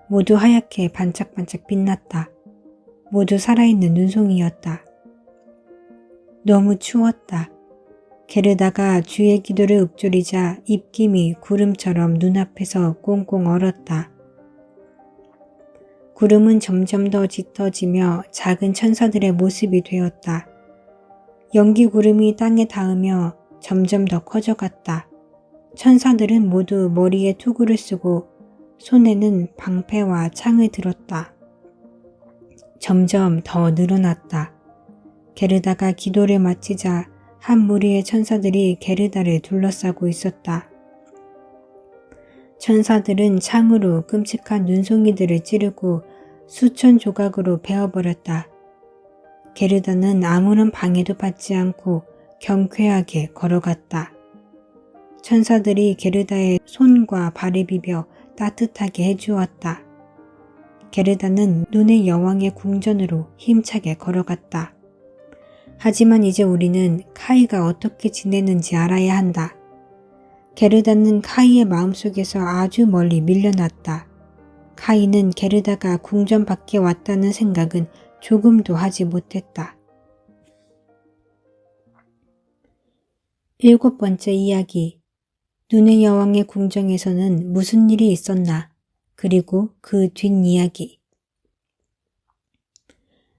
모두 하얗게 반짝반짝 빛났다. 모두 살아있는 눈송이였다. 너무 추웠다. 게르다가 주의 기도를 읊조리자 입김이 구름처럼 눈앞에서 꽁꽁 얼었다. 구름은 점점 더 짙어지며 작은 천사들의 모습이 되었다. 연기 구름이 땅에 닿으며 점점 더 커져갔다. 천사들은 모두 머리에 투구를 쓰고 손에는 방패와 창을 들었다. 점점 더 늘어났다. 게르다가 기도를 마치자 한 무리의 천사들이 게르다를 둘러싸고 있었다. 천사들은 창으로 끔찍한 눈송이들을 찌르고 수천 조각으로 베어버렸다. 게르다는 아무런 방해도 받지 않고 경쾌하게 걸어갔다. 천사들이 게르다의 손과 발을 비벼 따뜻하게 해주었다. 게르다는 눈의 여왕의 궁전으로 힘차게 걸어갔다. 하지만 이제 우리는 카이가 어떻게 지내는지 알아야 한다. 게르다는 카이의 마음속에서 아주 멀리 밀려났다. 카이는 게르다가 궁전 밖에 왔다는 생각은 조금도 하지 못했다. 7번째 이야기. 눈의 여왕의 궁정에서는 무슨 일이 있었나? 그리고 그 뒷이야기.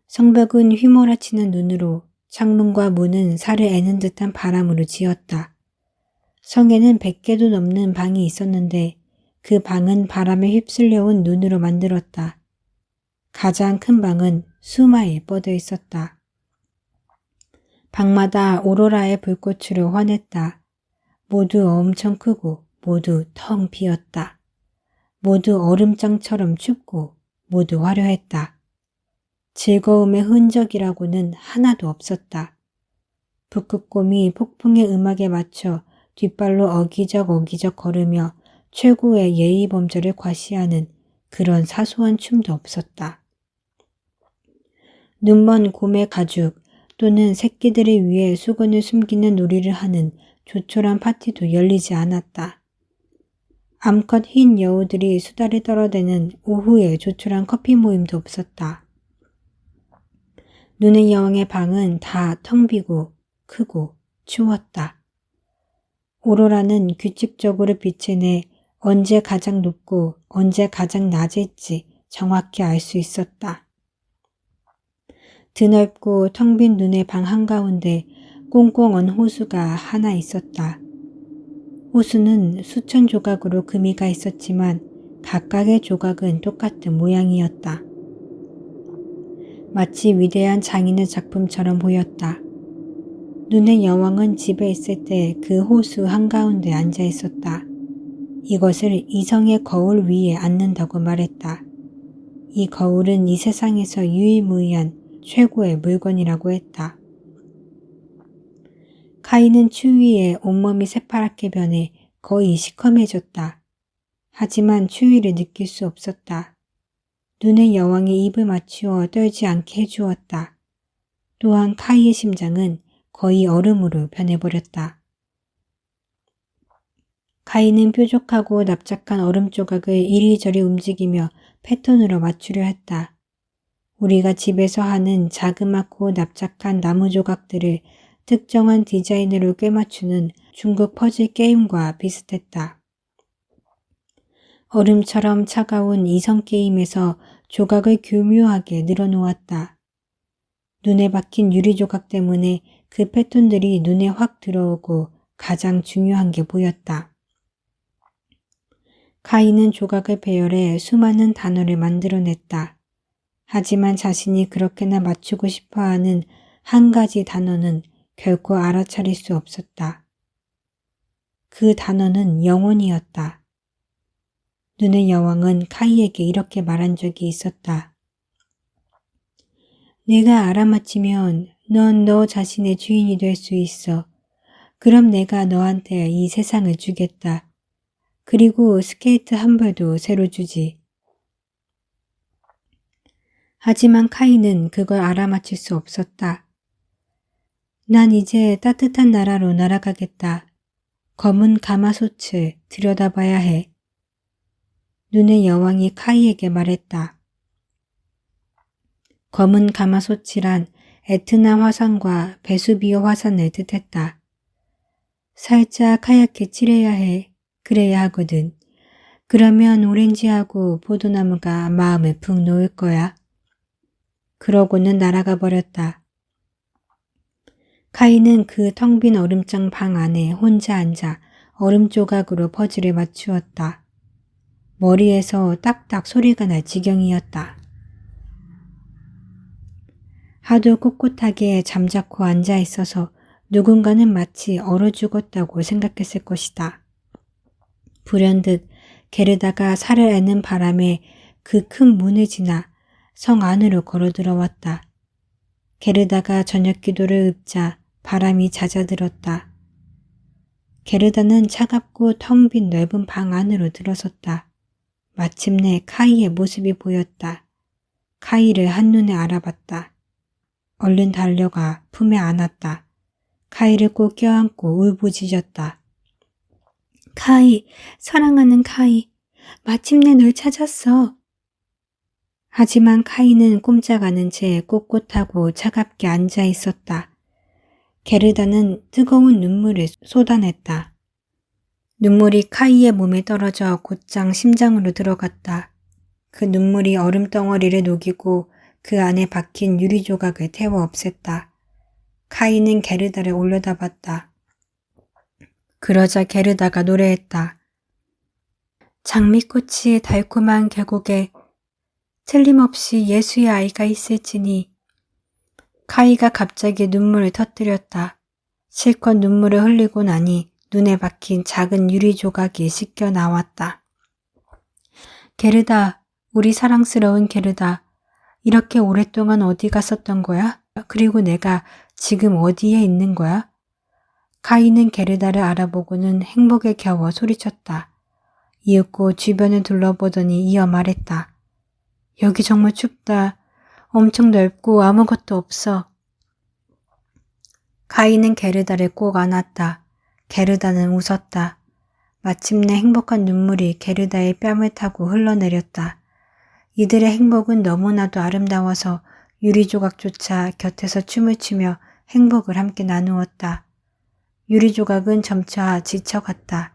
성벽은 휘몰아치는 눈으로, 창문과 문은 살을 애는 듯한 바람으로 지었다. 성에는 100개도 넘는 방이 있었는데 그 방은 바람에 휩쓸려온 눈으로 만들었다. 가장 큰 방은 수마에 뻗어 있었다. 방마다 오로라의 불꽃으로 환했다. 모두 엄청 크고 모두 텅 비었다. 모두 얼음장처럼 춥고 모두 화려했다. 즐거움의 흔적이라고는 하나도 없었다. 북극곰이 폭풍의 음악에 맞춰 뒷발로 어기적 걸으며 최고의 예의범절을 과시하는 그런 사소한 춤도 없었다. 눈먼 곰의 가죽 또는 새끼들을 위해 수건을 숨기는 놀이를 하는 조촐한 파티도 열리지 않았다. 암컷 흰 여우들이 수다를 떨어대는 오후의 조촐한 커피 모임도 없었다. 눈의 여왕의 방은 다 텅 비고 크고 추웠다. 오로라는 규칙적으로 빛을 내 언제 가장 높고 언제 가장 낮을지 정확히 알 수 있었다. 드넓고 텅 빈 눈의 방 한가운데 꽁꽁 언 호수가 하나 있었다. 호수는 수천 조각으로 금이가 있었지만 각각의 조각은 똑같은 모양이었다. 마치 위대한 장인의 작품처럼 보였다. 눈의 여왕은 집에 있을 때 그 호수 한가운데 앉아 있었다. 이것을 이성의 거울 위에 앉는다고 말했다. 이 거울은 이 세상에서 유일무이한 최고의 물건이라고 했다. 카이는 추위에 온몸이 새파랗게 변해 거의 시커매졌다. 하지만 추위를 느낄 수 없었다. 눈의 여왕이 입을 맞추어 떨지 않게 해주었다. 또한 카이의 심장은 거의 얼음으로 변해버렸다. 카이는 뾰족하고 납작한 얼음 조각을 이리저리 움직이며 패턴으로 맞추려 했다. 우리가 집에서 하는 자그맣고 납작한 나무 조각들을 특정한 디자인으로 꿰맞추는 중국 퍼즐 게임과 비슷했다. 얼음처럼 차가운 이성 게임에서 조각을 교묘하게 늘어놓았다. 눈에 박힌 유리 조각 때문에 그 패턴들이 눈에 확 들어오고 가장 중요한 게 보였다. 카이는 조각을 배열해 수많은 단어를 만들어냈다. 하지만 자신이 그렇게나 맞추고 싶어하는 한 가지 단어는 결코 알아차릴 수 없었다. 그 단어는 영혼이었다. 눈의 여왕은 카이에게 이렇게 말한 적이 있었다. 내가 알아맞히면 넌 너 자신의 주인이 될 수 있어. 그럼 내가 너한테 이 세상을 주겠다. 그리고 스케이트 한 벌도 새로 주지. 하지만 카이는 그걸 알아맞힐 수 없었다. 난 이제 따뜻한 나라로 날아가겠다. 검은 가마솥을 들여다봐야 해. 눈의 여왕이 카이에게 말했다. 검은 가마솥이란 에트나 화산과 베수비오 화산을 뜻했다. 살짝 하얗게 칠해야 해. 그래야 하거든. 그러면 오렌지하고 포도나무가 마음을 푹 놓을 거야. 그러고는 날아가 버렸다. 카이는 그 텅 빈 얼음장 방 안에 혼자 앉아 얼음 조각으로 퍼즐을 맞추었다. 머리에서 딱딱 소리가 날 지경이었다. 하도 꼿꼿하게 잠자코 앉아 있어서 누군가는 마치 얼어 죽었다고 생각했을 것이다. 불현듯 게르다가 살을 애는 바람에 그 큰 문을 지나 성 안으로 걸어 들어왔다. 게르다가 저녁 기도를 읊자 바람이 잦아들었다. 게르다는 차갑고 텅 빈 넓은 방 안으로 들어섰다. 마침내 카이의 모습이 보였다. 카이를 한눈에 알아봤다. 얼른 달려가 품에 안았다. 카이를 꼭 껴안고 울부짖었다. 카이, 사랑하는 카이, 마침내 널 찾았어. 하지만 카이는 꼼짝 않은 채 꼿꼿하고 차갑게 앉아 있었다. 게르다는 뜨거운 눈물을 쏟아냈다. 눈물이 카이의 몸에 떨어져 곧장 심장으로 들어갔다. 그 눈물이 얼음덩어리를 녹이고 그 안에 박힌 유리 조각을 태워 없앴다. 카이는 게르다를 올려다봤다. 그러자 게르다가 노래했다. 장미꽃이 달콤한 계곡에 틀림없이 예수의 아이가 있을지니. 카이가 갑자기 눈물을 터뜨렸다. 실컷 눈물을 흘리고 나니 눈에 박힌 작은 유리 조각이 씻겨 나왔다. 게르다, 우리 사랑스러운 게르다. 이렇게 오랫동안 어디 갔었던 거야? 그리고 내가 지금 어디에 있는 거야? 카이는 게르다를 알아보고는 행복에 겨워 소리쳤다. 이윽고 주변을 둘러보더니 이어 말했다. 여기 정말 춥다. 엄청 넓고 아무것도 없어. 카이는 게르다를 꼭 안았다. 게르다는 웃었다. 마침내 행복한 눈물이 게르다의 뺨을 타고 흘러내렸다. 이들의 행복은 너무나도 아름다워서 유리조각조차 곁에서 춤을 추며 행복을 함께 나누었다. 유리조각은 점차 지쳐갔다.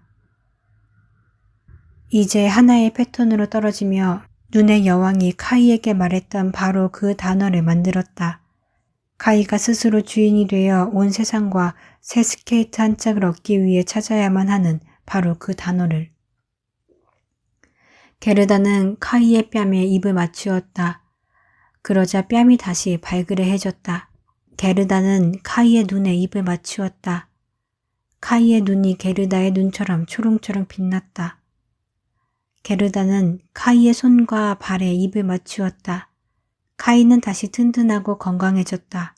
이제 하나의 패턴으로 떨어지며 눈의 여왕이 카이에게 말했던 바로 그 단어를 만들었다. 카이가 스스로 주인이 되어 온 세상과 새 스케이트 한 짝을 얻기 위해 찾아야만 하는 바로 그 단어를. 게르다는 카이의 뺨에 입을 맞추었다. 그러자 뺨이 다시 발그레해졌다. 게르다는 카이의 눈에 입을 맞추었다. 카이의 눈이 게르다의 눈처럼 초롱초롱 빛났다. 게르다는 카이의 손과 발에 입을 맞추었다. 카이는 다시 튼튼하고 건강해졌다.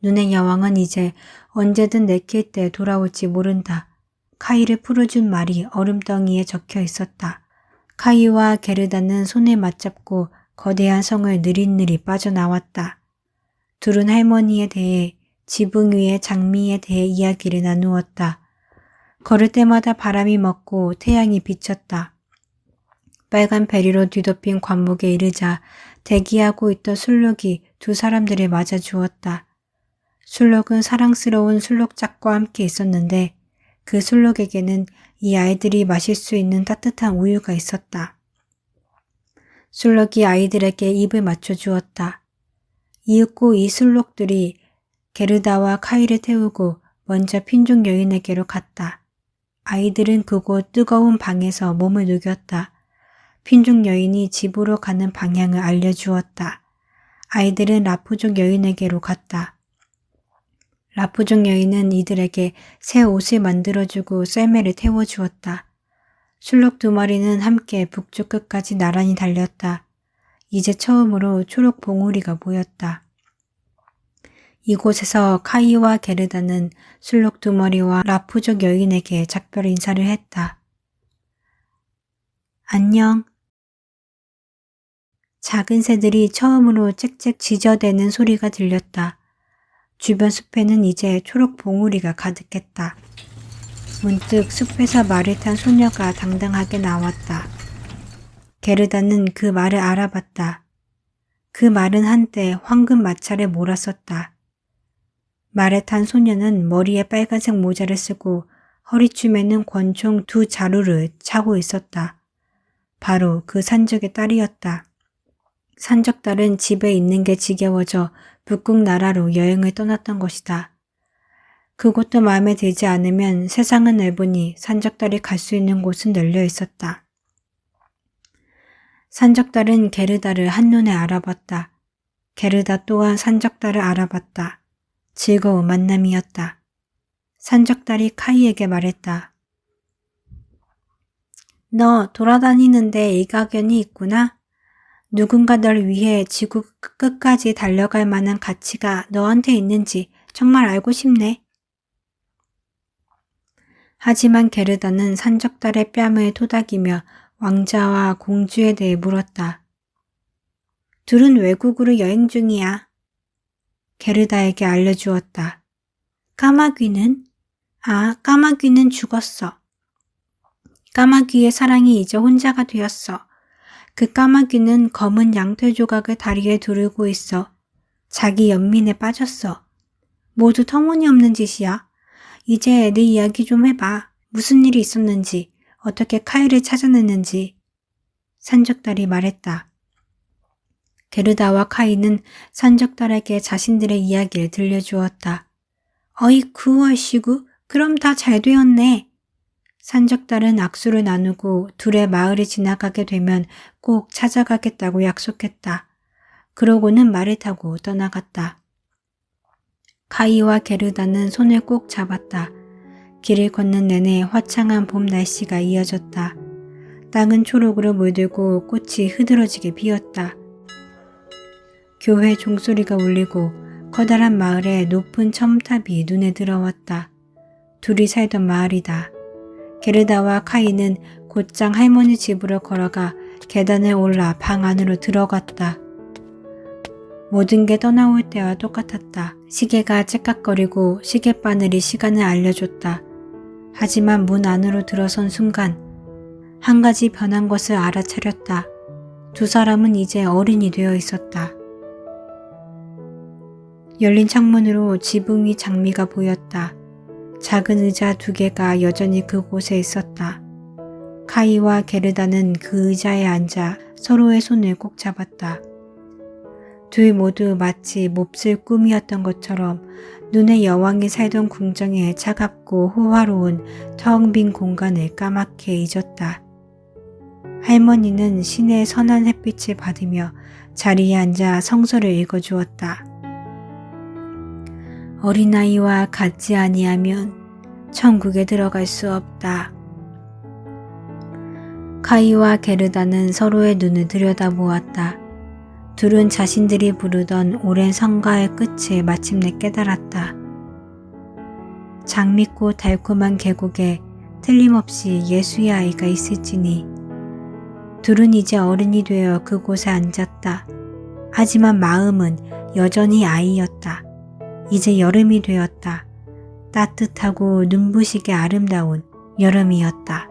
눈의 여왕은 이제 언제든 내킬 때 돌아올지 모른다. 카이를 풀어준 말이 얼음덩이에 적혀 있었다. 카이와 게르다는 손을 맞잡고 거대한 성을 느릿느릿 빠져나왔다. 둘은 할머니에 대해, 지붕 위의 장미에 대해 이야기를 나누었다. 걸을 때마다 바람이 먹고 태양이 비쳤다. 빨간 베리로 뒤덮인 관목에 이르자 대기하고 있던 술록이 두 사람들을 맞아 주었다. 술록은 사랑스러운 술록짝과 함께 있었는데 그 술록에게는 이 아이들이 마실 수 있는 따뜻한 우유가 있었다. 술록이 아이들에게 입을 맞춰 주었다. 이윽고 이 술록들이 게르다와 카이를 태우고 먼저 핀족 여인에게로 갔다. 아이들은 그곳 뜨거운 방에서 몸을 녹였다. 핀족 여인이 집으로 가는 방향을 알려주었다. 아이들은 라프족 여인에게로 갔다. 라프족 여인은 이들에게 새 옷을 만들어주고 썰매를 태워주었다. 술록 두 마리는 함께 북쪽 끝까지 나란히 달렸다. 이제 처음으로 초록 봉우리가 보였다. 이곳에서 카이와 게르다는 술록 두 마리와 라프족 여인에게 작별 인사를 했다. 안녕. 작은 새들이 처음으로 짹짹 짖어대는 소리가 들렸다. 주변 숲에는 이제 초록 봉우리가 가득했다. 문득 숲에서 말을 탄 소녀가 당당하게 나왔다. 게르다는 그 말을 알아봤다. 그 말은 한때 황금 마차를 몰았었다. 말에 탄 소녀는 머리에 빨간색 모자를 쓰고 허리춤에는 권총 2자루를 차고 있었다. 바로 그 산적의 딸이었다. 산적딸은 집에 있는 게 지겨워져 북극 나라로 여행을 떠났던 것이다. 그곳도 마음에 들지 않으면 세상은 넓으니 산적딸이 갈 수 있는 곳은 널려 있었다. 산적딸은 게르다를 한눈에 알아봤다. 게르다 또한 산적딸을 알아봤다. 즐거운 만남이었다. 산적딸이 카이에게 말했다. 너 돌아다니는데 일가견이 있구나? 누군가 널 위해 지구 끝까지 달려갈 만한 가치가 너한테 있는지 정말 알고 싶네. 하지만 게르다는 산적딸의 뺨을 토닥이며 왕자와 공주에 대해 물었다. 둘은 외국으로 여행 중이야. 게르다에게 알려주었다. 까마귀는? 까마귀는 죽었어. 까마귀의 사랑이 이제 혼자가 되었어. 그 까마귀는 검은 양털 조각을 다리에 두르고 있어. 자기 연민에 빠졌어. 모두 터무니없는 짓이야. 이제 내 이야기 좀 해봐. 무슨 일이 있었는지, 어떻게 카이를 찾아냈는지. 산적딸이 말했다. 게르다와 카이는 산적딸에게 자신들의 이야기를 들려주었다. 어이쿠 얼씨구, 그럼 다 잘 되었네. 산적딸은 악수를 나누고 둘의 마을을 지나가게 되면 꼭 찾아가겠다고 약속했다. 그러고는 말을 타고 떠나갔다. 카이와 게르다는 손을 꼭 잡았다. 길을 걷는 내내 화창한 봄 날씨가 이어졌다. 땅은 초록으로 물들고 꽃이 흐드러지게 피었다. 교회 종소리가 울리고 커다란 마을에 높은 첨탑이 눈에 들어왔다. 둘이 살던 마을이다. 게르다와 카이는 곧장 할머니 집으로 걸어가 계단을 올라 방 안으로 들어갔다. 모든 게 떠나올 때와 똑같았다. 시계가 째깍거리고 시계바늘이 시간을 알려줬다. 하지만 문 안으로 들어선 순간 한 가지 변한 것을 알아차렸다. 두 사람은 이제 어른이 되어 있었다. 열린 창문으로 지붕 위 장미가 보였다. 작은 의자 2개가 여전히 그곳에 있었다. 카이와 게르다는 그 의자에 앉아 서로의 손을 꼭 잡았다. 둘 모두 마치 몹쓸 꿈이었던 것처럼 눈의 여왕이 살던 궁정의 차갑고 호화로운 텅 빈 공간을 까맣게 잊었다. 할머니는 신의 선한 햇빛을 받으며 자리에 앉아 성서를 읽어주었다. 어린아이와 같지 아니하면 천국에 들어갈 수 없다. 카이와 게르다는 서로의 눈을 들여다보았다. 둘은 자신들이 부르던 오랜 성가의 끝을 마침내 깨달았다. 장미꽃 달콤한 계곡에 틀림없이 예수의 아이가 있을지니. 둘은 이제 어른이 되어 그곳에 앉았다. 하지만 마음은 여전히 아이였다. 이제 여름이 되었다. 따뜻하고 눈부시게 아름다운 여름이었다.